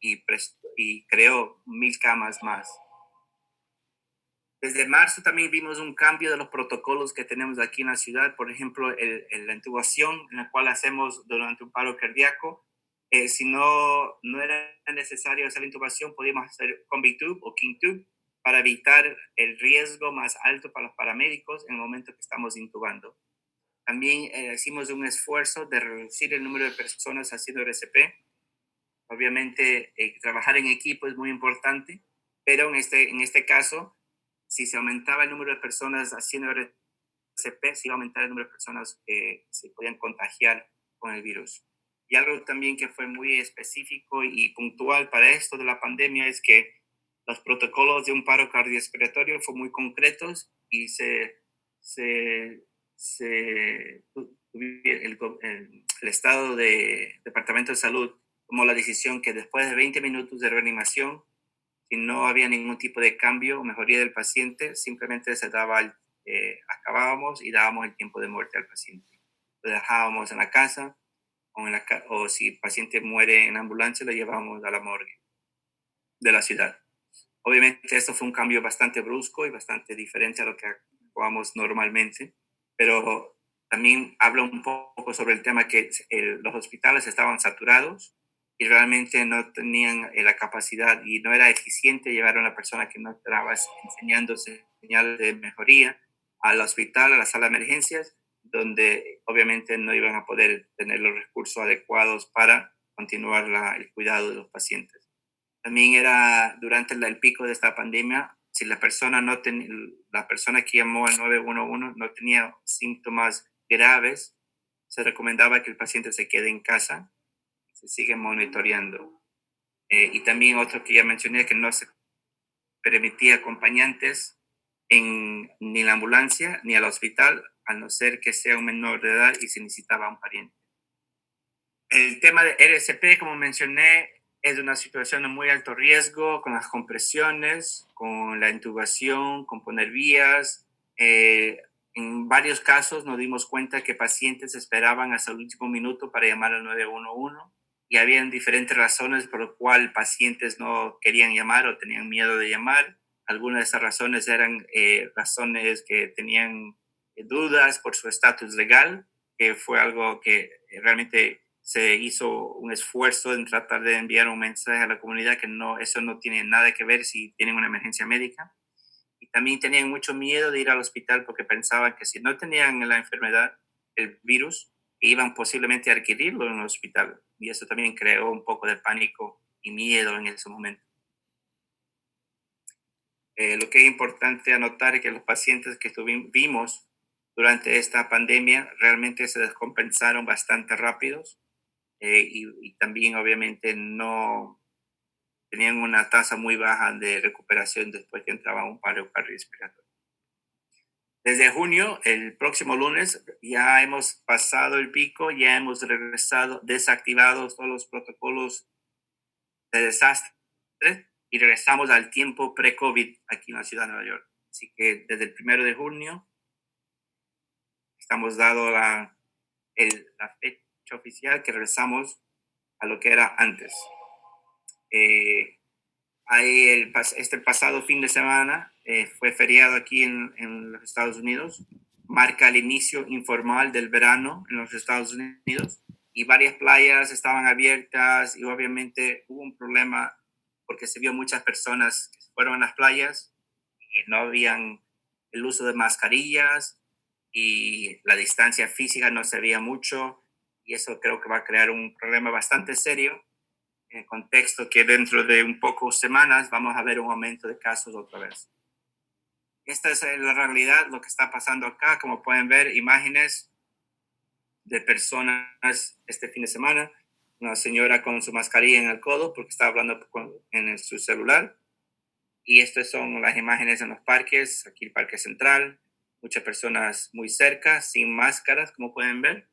y creó 1,000 camas más. Desde marzo también vimos un cambio de los protocolos que tenemos aquí en la ciudad. Por ejemplo, la intubación, en la cual hacemos durante un paro cardíaco. Si no era necesario hacer la intubación, podíamos hacer CombiTube o KingTube para evitar el riesgo más alto para los paramédicos en el momento que estamos intubando. También hicimos un esfuerzo de reducir el número de personas haciendo RCP. Obviamente, trabajar en equipo es muy importante, pero en este caso, si se aumentaba el número de personas haciendo RCP, se iba a aumentar el número de personas que se podían contagiar con el virus. Y algo también que fue muy específico y puntual para esto de la pandemia es que los protocolos de un paro cardiorrespiratorio fueron muy concretos y el estado de Departamento de Salud tomó la decisión que después de 20 minutos de reanimación, si no había ningún tipo de cambio o mejoría del paciente, simplemente acabábamos y dábamos el tiempo de muerte al paciente. Lo dejábamos en la casa o si el paciente muere en ambulancia, lo llevábamos a la morgue de la ciudad. Obviamente esto fue un cambio bastante brusco y bastante diferente a lo que actuamos normalmente, pero también habla un poco sobre el tema que los hospitales estaban saturados y realmente no tenían la capacidad y no era eficiente llevar a una persona que no estaba enseñando señales de mejoría al hospital, a la sala de emergencias, donde obviamente no iban a poder tener los recursos adecuados para continuar el cuidado de los pacientes. También era durante el pico de esta pandemia, si la persona la persona que llamó al 911 no tenía síntomas graves, se recomendaba que el paciente se quede en casa, se sigue monitoreando. Y también otro que ya mencioné, que no se permitía acompañantes ni en la ambulancia ni al hospital, a no ser que sea un menor de edad y se necesitaba un pariente. El tema de RCP, como mencioné, es una situación de muy alto riesgo, con las compresiones, con la intubación, con poner vías. En varios casos nos dimos cuenta que pacientes esperaban hasta el último minuto para llamar al 911 y habían diferentes razones por las cuales pacientes no querían llamar o tenían miedo de llamar. Algunas de esas razones eran razones que tenían dudas por su estatus legal, que fue algo que realmente se hizo un esfuerzo en tratar de enviar un mensaje a la comunidad que eso no tiene nada que ver si tienen una emergencia médica. Y también tenían mucho miedo de ir al hospital porque pensaban que si no tenían la enfermedad, el virus, iban posiblemente a adquirirlo en el hospital. Y eso también creó un poco de pánico y miedo en ese momento. Lo que es importante anotar es que los pacientes que vimos durante esta pandemia realmente se descompensaron bastante rápidos. Y también obviamente no tenían una tasa muy baja de recuperación después que entraba un paro cardiorrespiratorio. Desde junio, el próximo lunes, ya hemos pasado el pico, ya hemos desactivado todos los protocolos de desastre y regresamos al tiempo pre-COVID aquí en la ciudad de Nueva York. Así que desde el 1 de junio estamos dando la fecha oficial que regresamos a lo que era antes. Este pasado fin de semana fue feriado aquí en los Estados Unidos, marca el inicio informal del verano en los Estados Unidos y varias playas estaban abiertas y obviamente hubo un problema porque se vio muchas personas que fueron a las playas y no habían el uso de mascarillas y la distancia física no se veía mucho y eso creo que va a crear un problema bastante serio en el contexto que dentro de un poco semanas vamos a ver un aumento de casos otra vez. Esta es la realidad, lo que está pasando acá. Como pueden ver, imágenes de personas este fin de semana. Una señora con su mascarilla en el codo porque estaba hablando en su celular. Y estas son las imágenes en los parques. Aquí el Parque Central. Muchas personas muy cerca, sin máscaras, como pueden ver.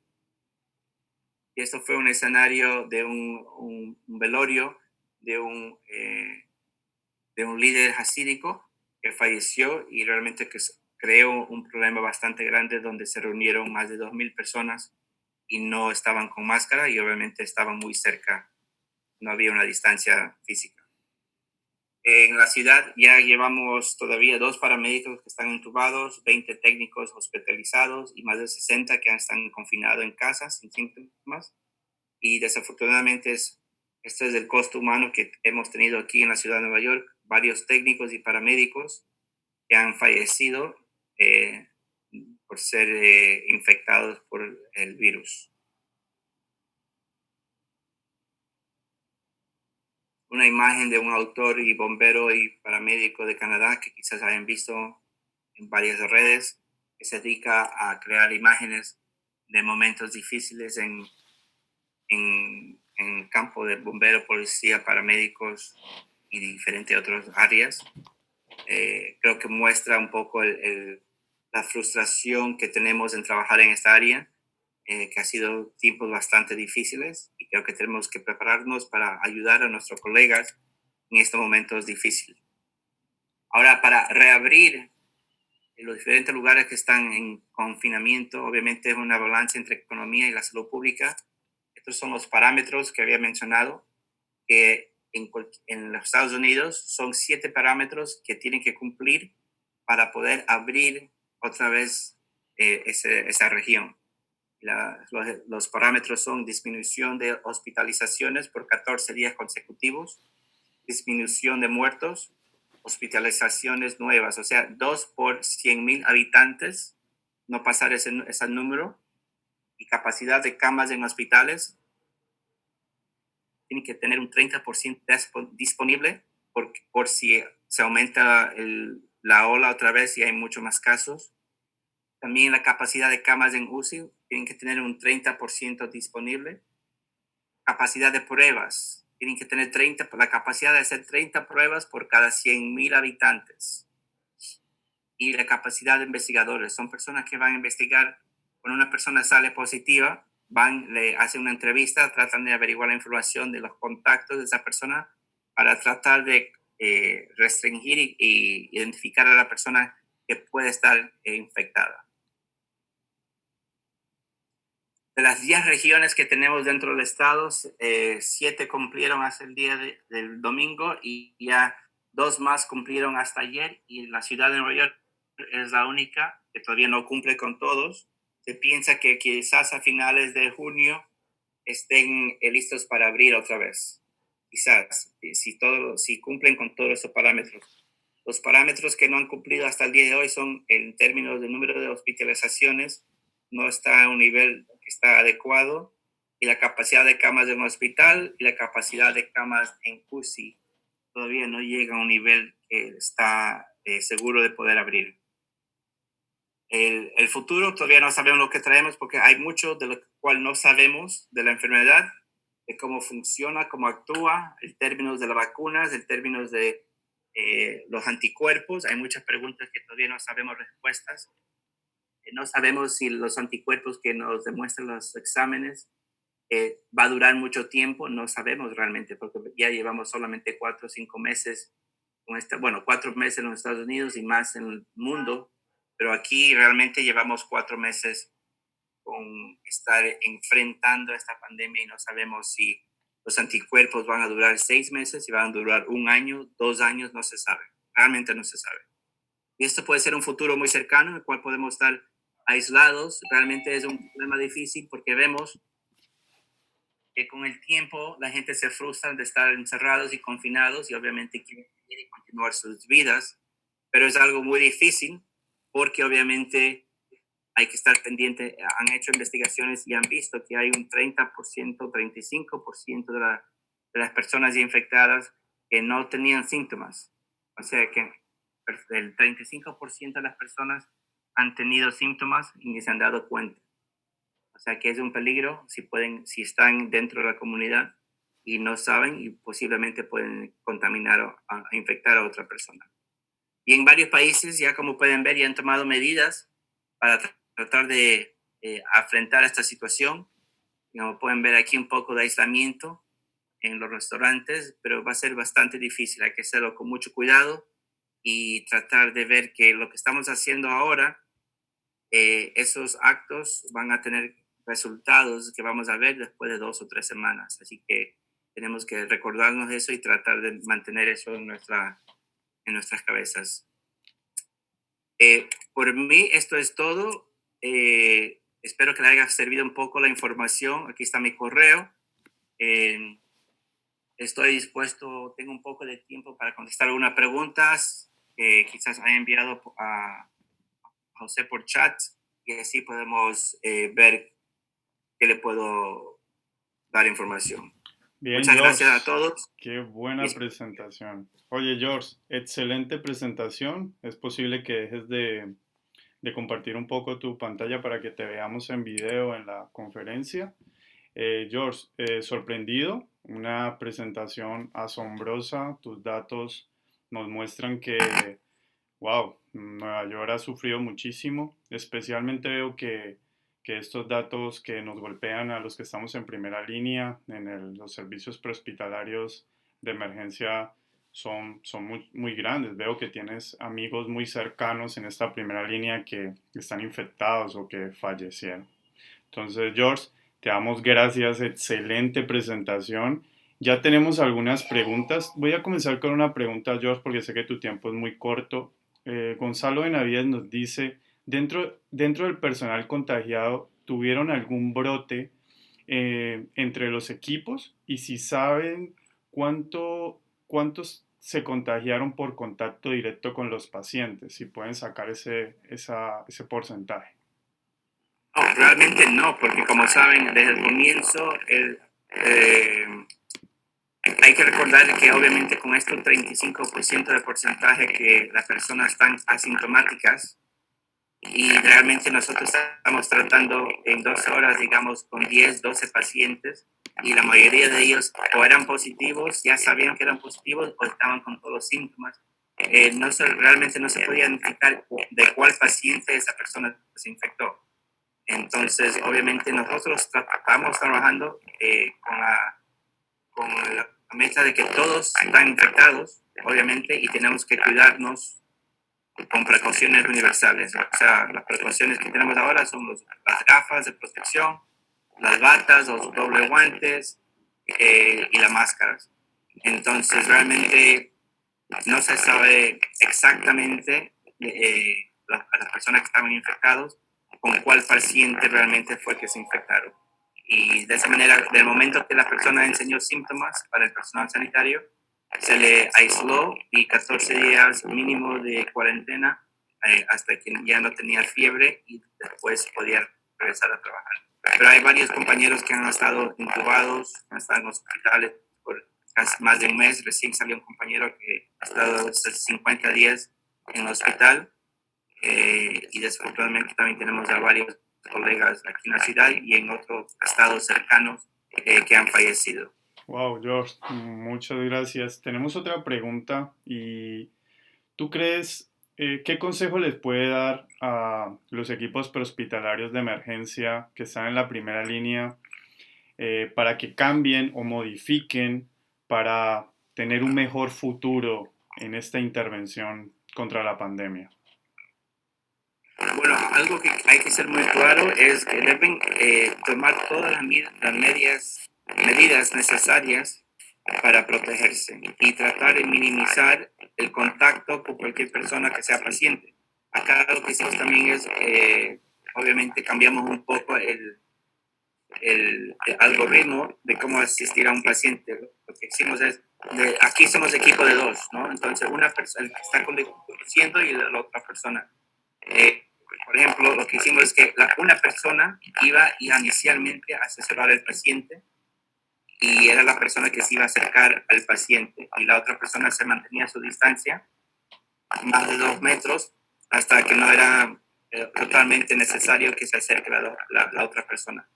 Y esto fue un escenario de un velorio de un líder hasídico que falleció y realmente que creó un problema bastante grande donde se reunieron más de 2,000 personas y no estaban con máscara y obviamente estaban muy cerca, no había una distancia física. En la ciudad ya llevamos todavía 2 paramédicos que están intubados, 20 técnicos hospitalizados y más de 60 que están confinados en casa sin síntomas. Y desafortunadamente este es el costo humano que hemos tenido aquí en la ciudad de Nueva York. Varios técnicos y paramédicos que han fallecido eh, por ser infectados por el virus. Una imagen de un autor y bombero y paramédico de Canadá que quizás hayan visto en varias redes, que se dedica a crear imágenes de momentos difíciles en el campo de bombero, policía, paramédicos y diferentes otras áreas. Creo que muestra un poco la frustración que tenemos en trabajar en esta área, que ha sido tiempos bastante difíciles y creo que tenemos que prepararnos para ayudar a nuestros colegas en estos momentos difíciles. Ahora, para reabrir en los diferentes lugares que están en confinamiento, obviamente es una balanza entre economía y la salud pública. Estos son los parámetros que había mencionado, que en los Estados Unidos son 7 parámetros que tienen que cumplir para poder abrir otra vez esa región. Los parámetros son disminución de hospitalizaciones por 14 días consecutivos, disminución de muertos, hospitalizaciones nuevas, o sea, 2 por 100,000 habitantes, no pasar ese número, y capacidad de camas en hospitales, tiene que tener un 30% disponible por si se aumenta la ola otra vez y hay muchos más casos. También la capacidad de camas en UCI tienen que tener un 30% disponible. Capacidad de pruebas, tienen que tener la capacidad de hacer 30 pruebas por cada 100,000 habitantes. Y la capacidad de investigadores, son personas que van a investigar. Cuando una persona sale positiva, le hacen una entrevista, tratan de averiguar la información de los contactos de esa persona para tratar de restringir y identificar a la persona que puede estar infectada. De las 10 regiones que tenemos dentro del estado, 7 cumplieron hasta el día del domingo y ya 2 más cumplieron hasta ayer, y la ciudad de Nueva York es la única que todavía no cumple con todos. Se piensa que quizás a finales de junio estén listos para abrir otra vez. Quizás, si cumplen con todos esos parámetros. Los parámetros que no han cumplido hasta el día de hoy son en términos de número de hospitalizaciones, no está a un nivel que está adecuado, y la capacidad de camas en un hospital y la capacidad de camas en UCI todavía no llega a un nivel que está seguro de poder abrir. El futuro todavía no sabemos lo que traemos porque hay mucho de lo cual no sabemos de la enfermedad, de cómo funciona, cómo actúa, en términos de las vacunas, en términos de los anticuerpos. Hay muchas preguntas que todavía no sabemos respuestas. No sabemos si los anticuerpos que nos demuestran los exámenes va a durar mucho tiempo. No sabemos realmente porque ya llevamos solamente 4 o 5 meses con 4 meses en los Estados Unidos y más en el mundo, pero aquí realmente llevamos 4 meses con estar enfrentando esta pandemia y no sabemos si los anticuerpos van a durar 6 meses, si van a durar 1 año, 2 años, no se sabe. Realmente no se sabe. Y esto puede ser un futuro muy cercano en el cual podemos estar aislados. Realmente es un problema difícil porque vemos que con el tiempo la gente se frustra de estar encerrados y confinados y obviamente quieren continuar sus vidas, pero es algo muy difícil porque obviamente hay que estar pendiente. Han hecho investigaciones y han visto que hay un 30%, 35% de las personas infectadas que no tenían síntomas. O sea que el 35% de las personas han tenido síntomas y ni se han dado cuenta. O sea que es un peligro si están dentro de la comunidad y no saben y posiblemente pueden contaminar o a infectar a otra persona. Y en varios países ya como pueden ver ya han tomado medidas para tratar de afrontar esta situación. Como pueden ver aquí un poco de aislamiento en los restaurantes, pero va a ser bastante difícil. Hay que hacerlo con mucho cuidado y tratar de ver que lo que estamos haciendo ahora, esos actos van a tener resultados que vamos a ver después de 2 o 3 semanas. Así que tenemos que recordarnos eso y tratar de mantener eso en nuestras cabezas. Por mí, esto es todo. Espero que le haya servido un poco la información. Aquí está mi correo. Eh, Estoy dispuesto, tengo un poco de tiempo para contestar algunas preguntas que quizás haya enviado a José por chat y así podemos ver qué le puedo dar información. Bien, Muchas George, gracias a todos. qué buena presentación. Oye, George, excelente presentación. Es posible que dejes de compartir un poco tu pantalla para que te veamos en video en la conferencia. George, sorprendido, una presentación asombrosa. Tus datos nos muestran que, wow, Nueva York ha sufrido muchísimo. Especialmente veo que estos datos que nos golpean a los que estamos en primera línea en los servicios prehospitalarios de emergencia son muy, muy grandes. Veo que tienes amigos muy cercanos en esta primera línea que están infectados o que fallecieron. Entonces, George, te damos gracias, excelente presentación. Ya tenemos algunas preguntas. Voy a comenzar con una pregunta, George, porque sé que tu tiempo es muy corto. Gonzalo de Navidad nos dice, dentro del personal contagiado, ¿tuvieron algún brote entre los equipos? Y si saben cuántos se contagiaron por contacto directo con los pacientes, si pueden sacar ese porcentaje. No, realmente no, porque como saben, desde el comienzo eh, hay que recordar que obviamente con esto 35% de porcentaje que las personas están asintomáticas y realmente nosotros estamos tratando en 12 horas, digamos, con 10, 12 pacientes y la mayoría de ellos o eran positivos, ya sabían que eran positivos o estaban con todos los síntomas. Realmente no se podía identificar de cuál paciente esa persona se infectó. Entonces, obviamente nosotros estamos trabajando con la meta de que todos están infectados, obviamente, y tenemos que cuidarnos con precauciones universales. O sea, las precauciones que tenemos ahora son las gafas de protección, las batas, los doble guantes y las máscaras. Entonces, realmente no se sabe exactamente a las personas que estaban infectados con cuál paciente realmente fue que se infectaron. Y de esa manera, del momento que la persona enseñó síntomas para el personal sanitario, se le aisló y 14 días mínimo de cuarentena hasta que ya no tenía fiebre y después podía regresar a trabajar. Pero hay varios compañeros que han estado intubados, han estado en hospitales por casi más de un mes. Recién salió un compañero que ha estado 50 días en el hospital y desafortunadamente también tenemos a varios colegas aquí en la ciudad y en otros estados cercanos que han fallecido. Wow, George, muchas gracias. Tenemos otra pregunta y ¿tú crees qué consejo les puede dar a los equipos prehospitalarios de emergencia que están en la primera línea para que cambien o modifiquen para tener un mejor futuro en esta intervención contra la pandemia? Bueno, algo que hay que ser muy claro es que deben tomar todas las medidas necesarias para protegerse y tratar de minimizar el contacto con cualquier persona que sea paciente. Acá lo que hicimos también es, obviamente, cambiamos un poco el algoritmo de cómo asistir a un paciente. Lo que hicimos es, aquí somos equipo de dos, ¿no? Entonces, una persona está conduciendo y la otra persona. Por ejemplo, lo que hicimos es que una persona iba inicialmente a asesorar al paciente y era la persona que se iba a acercar al paciente y la otra persona se mantenía a su distancia, más de 2 metros, hasta que no era totalmente necesario que se acerque la otra persona.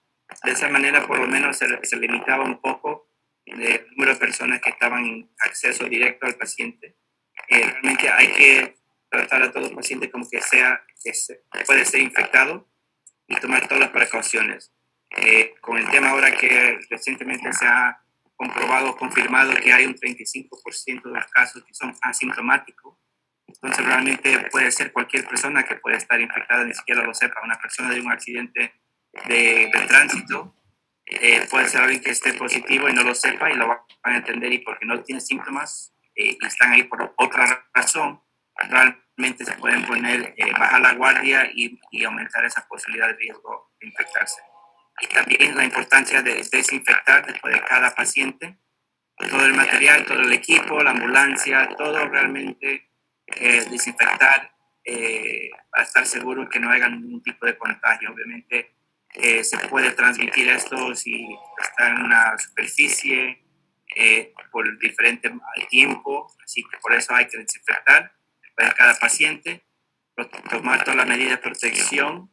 De esa manera, por lo menos, se limitaba un poco el número de personas que estaban en acceso directo al paciente. Realmente hay que tratar a todo el paciente como que puede ser infectado y tomar todas las precauciones. Con el tema ahora que recientemente se ha confirmado que hay un 35% de los casos que son asintomáticos. Entonces realmente puede ser cualquier persona que puede estar infectada, ni siquiera lo sepa. Una persona de un accidente de tránsito puede ser alguien que esté positivo y no lo sepa y lo van a entender, y porque no tiene síntomas y están ahí por otra razón, realmente se pueden bajar la guardia y aumentar esa posibilidad de riesgo de infectarse. Y también la importancia de desinfectar después de cada paciente todo el material, todo el equipo, la ambulancia, todo realmente desinfectar para estar seguro que no haya ningún tipo de contagio. Obviamente se puede transmitir esto si está en una superficie por diferente tiempo, así que por eso hay que desinfectar para cada paciente, tomar todas las medidas de protección,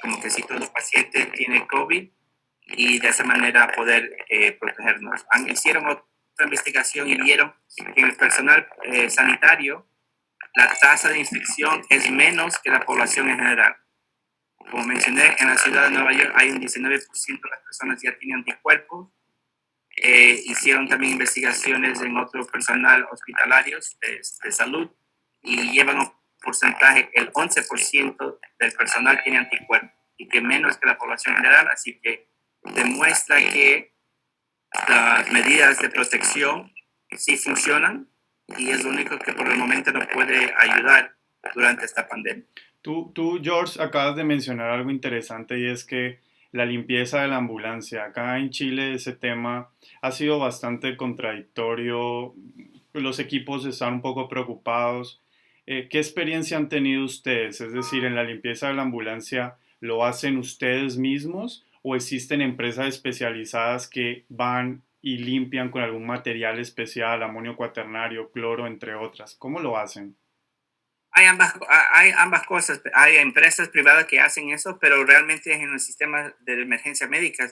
como que si todo el paciente tiene COVID, y de esa manera poder protegernos. Hicieron otra investigación y vieron que en el personal sanitario la tasa de infección es menos que la población en general. Como mencioné, en la ciudad de Nueva York hay un 19% de las personas que ya tienen anticuerpos. Hicieron también investigaciones en otro personal hospitalarios de salud y llevan un porcentaje, el 11% del personal tiene anticuerpos y que menos que la población general, así que demuestra que las medidas de protección sí funcionan y es lo único que por el momento nos puede ayudar durante esta pandemia. Tú, George, acabas de mencionar algo interesante y es que la limpieza de la ambulancia. Acá en Chile ese tema ha sido bastante contradictorio. Los equipos están un poco preocupados. ¿Qué experiencia han tenido ustedes? Es decir, en la limpieza de la ambulancia, ¿lo hacen ustedes mismos o existen empresas especializadas que van y limpian con algún material especial, amonio cuaternario, cloro, entre otras? ¿Cómo lo hacen? Hay ambas cosas. Hay empresas privadas que hacen eso, pero realmente en el sistema de emergencia médica,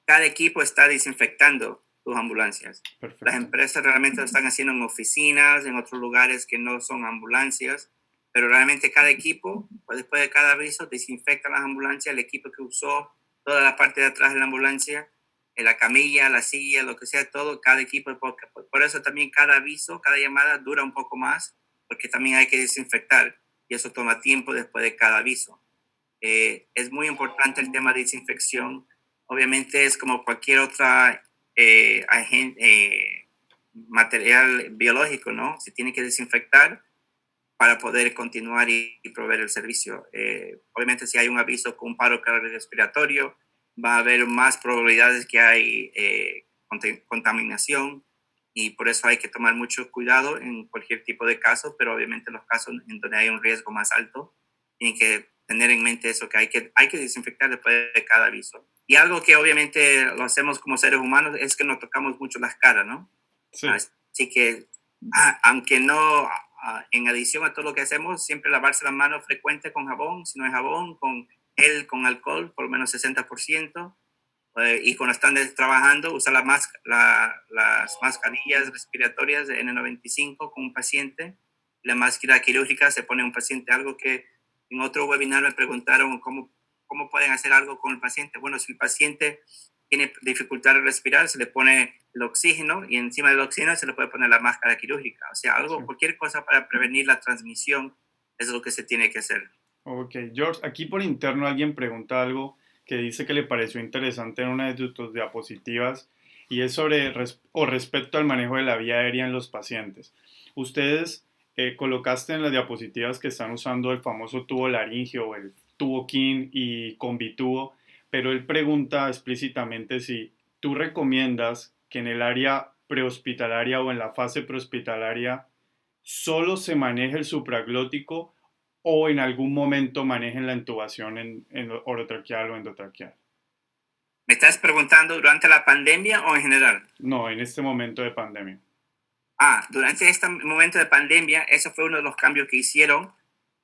cada equipo está desinfectando sus ambulancias. Perfecto. Las empresas realmente lo están haciendo en oficinas, en otros lugares que no son ambulancias, pero realmente cada equipo, después de cada aviso, desinfecta las ambulancias, el equipo que usó, toda la parte de atrás de la ambulancia, la camilla, la silla, lo que sea, todo, cada equipo. Por eso también cada aviso, cada llamada dura un poco más, porque también hay que desinfectar y eso toma tiempo después de cada aviso. Es muy importante el tema de desinfección. Obviamente es como cualquier otra material biológico, ¿no? Se tiene que desinfectar para poder continuar y proveer el servicio. Obviamente si hay un aviso con un paro cardiorrespiratorio, va a haber más probabilidades que hay contaminación, y por eso hay que tomar mucho cuidado en cualquier tipo de caso, pero obviamente en los casos en donde hay un riesgo más alto, tienen que tener en mente eso, que hay que desinfectar después de cada aviso. Y algo que obviamente lo hacemos como seres humanos es que nos tocamos mucho las caras, ¿no? Sí. Así que, aunque no, en adición a todo lo que hacemos, siempre lavarse las manos frecuente con jabón, si no es jabón, con gel, con alcohol, por lo menos 60%. Y cuando están trabajando, usar las mascarillas respiratorias de N95 con un paciente. La máscara quirúrgica se pone un paciente, algo que en otro webinar me preguntaron cómo pueden hacer algo con el paciente. Bueno, si el paciente tiene dificultad de respirar, se le pone el oxígeno y encima del oxígeno se le puede poner la máscara quirúrgica. O sea, Sí. cualquier cosa para prevenir la transmisión es lo que se tiene que hacer. Ok, George, aquí por interno alguien pregunta algo que dice que le pareció interesante en una de tus diapositivas y es sobre respecto al manejo de la vía aérea en los pacientes. Ustedes colocaste en las diapositivas que están usando el famoso tubo laringio o el tubo King y combitubo, pero él pregunta explícitamente si tú recomiendas que en el área prehospitalaria o en la fase prehospitalaria solo se maneje el supraglótico o en algún momento manejen la intubación en orotraqueal o endotraqueal. ¿Me estás preguntando durante la pandemia o en general? No, en este momento de pandemia. Durante este momento de pandemia, eso fue uno de los cambios que hicieron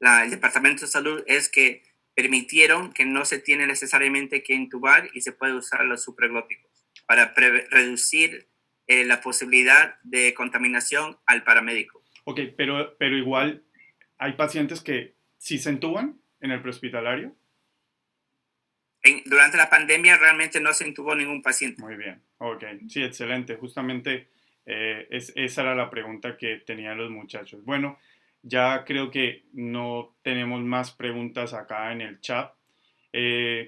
el Departamento de Salud, es que permitieron que no se tiene necesariamente que intubar y se puede usar los supraglóticos para reducir la posibilidad de contaminación al paramédico. Ok, pero igual hay pacientes que sí se entuban en el prehospitalario. Durante la pandemia realmente no se intubó ningún paciente. Muy bien, ok, sí, excelente. Justamente esa era la pregunta que tenían los muchachos. Bueno, ya creo que no tenemos más preguntas acá en el chat.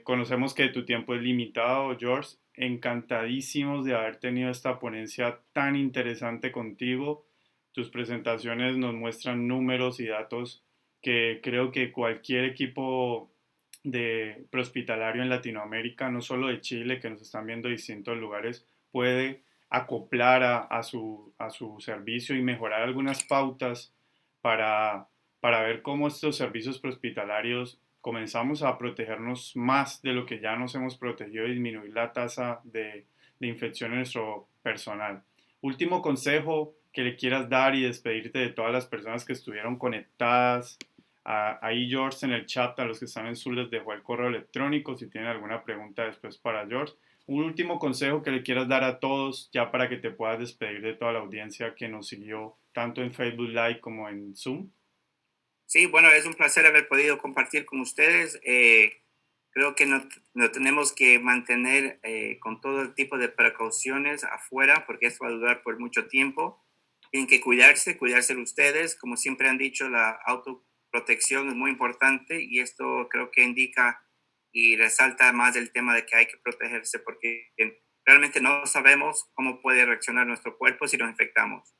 Conocemos que tu tiempo es limitado, George. Encantadísimos de haber tenido esta ponencia tan interesante contigo. Tus presentaciones nos muestran números y datos que creo que cualquier equipo de prehospitalario en Latinoamérica, no solo de Chile, que nos están viendo de distintos lugares, puede acoplar a su servicio y mejorar algunas pautas para, para ver cómo estos servicios prehospitalarios comenzamos a protegernos más de lo que ya nos hemos protegido y disminuir la tasa de infección en nuestro personal. Último consejo que le quieras dar y despedirte de todas las personas que estuvieron conectadas. Ahí George en el chat, a los que están en Zoom les dejó el correo electrónico si tienen alguna pregunta después para George. Un último consejo que le quieras dar a todos ya para que te puedas despedir de toda la audiencia que nos siguió tanto en Facebook Live como en Zoom. Sí, bueno, es un placer haber podido compartir con ustedes. Creo que no tenemos que mantener con todo tipo de precauciones afuera porque esto va a durar por mucho tiempo. Tienen que cuidarse de ustedes. Como siempre han dicho, la autoprotección es muy importante y esto creo que indica y resalta más el tema de que hay que protegerse porque realmente no sabemos cómo puede reaccionar nuestro cuerpo si nos infectamos.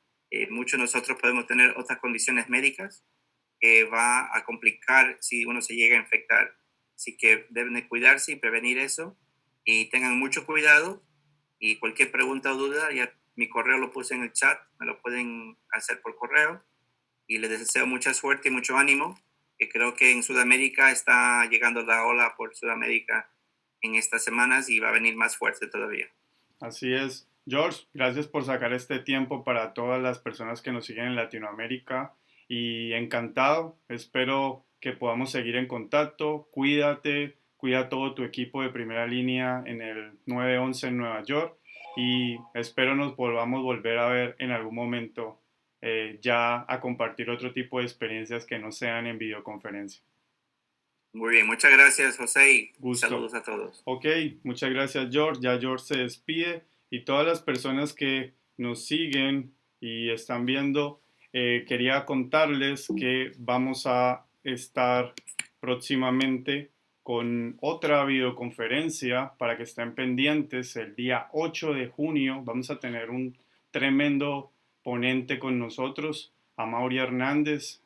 Muchos de nosotros podemos tener otras condiciones médicas que va a complicar si uno se llega a infectar. Así que deben de cuidarse y prevenir eso y tengan mucho cuidado y cualquier pregunta o duda, ya mi correo lo puse en el chat, me lo pueden hacer por correo y les deseo mucha suerte y mucho ánimo, que creo que en Sudamérica está llegando la ola por Sudamérica en estas semanas y va a venir más fuerte todavía. Así es. George, gracias por sacar este tiempo para todas las personas que nos siguen en Latinoamérica y encantado. Espero que podamos seguir en contacto. Cuídate, cuida a todo tu equipo de primera línea en el 911 en Nueva York y espero nos volver a ver en algún momento ya a compartir otro tipo de experiencias que no sean en videoconferencia. Muy bien, muchas gracias José y Gusto. saludos a todos. Ok, muchas gracias George. Ya George se despide y todas las personas que nos siguen y están viendo, quería contarles que vamos a estar próximamente con otra videoconferencia para que estén pendientes. El día 8 de junio vamos a tener un tremendo ponente con nosotros, a Mauri Hernández,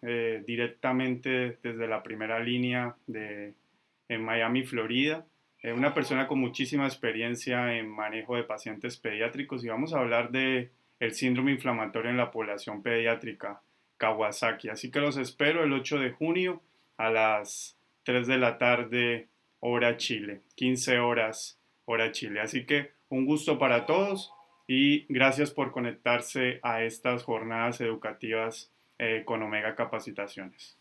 directamente desde la primera línea en Miami, Florida. Una persona con muchísima experiencia en manejo de pacientes pediátricos y vamos a hablar de el síndrome inflamatorio en la población pediátrica, Kawasaki. Así que los espero el 8 de junio a las 3 de la tarde, hora Chile, 15 horas, hora Chile. Así que un gusto para todos y gracias por conectarse a estas jornadas educativas con Omega Capacitaciones.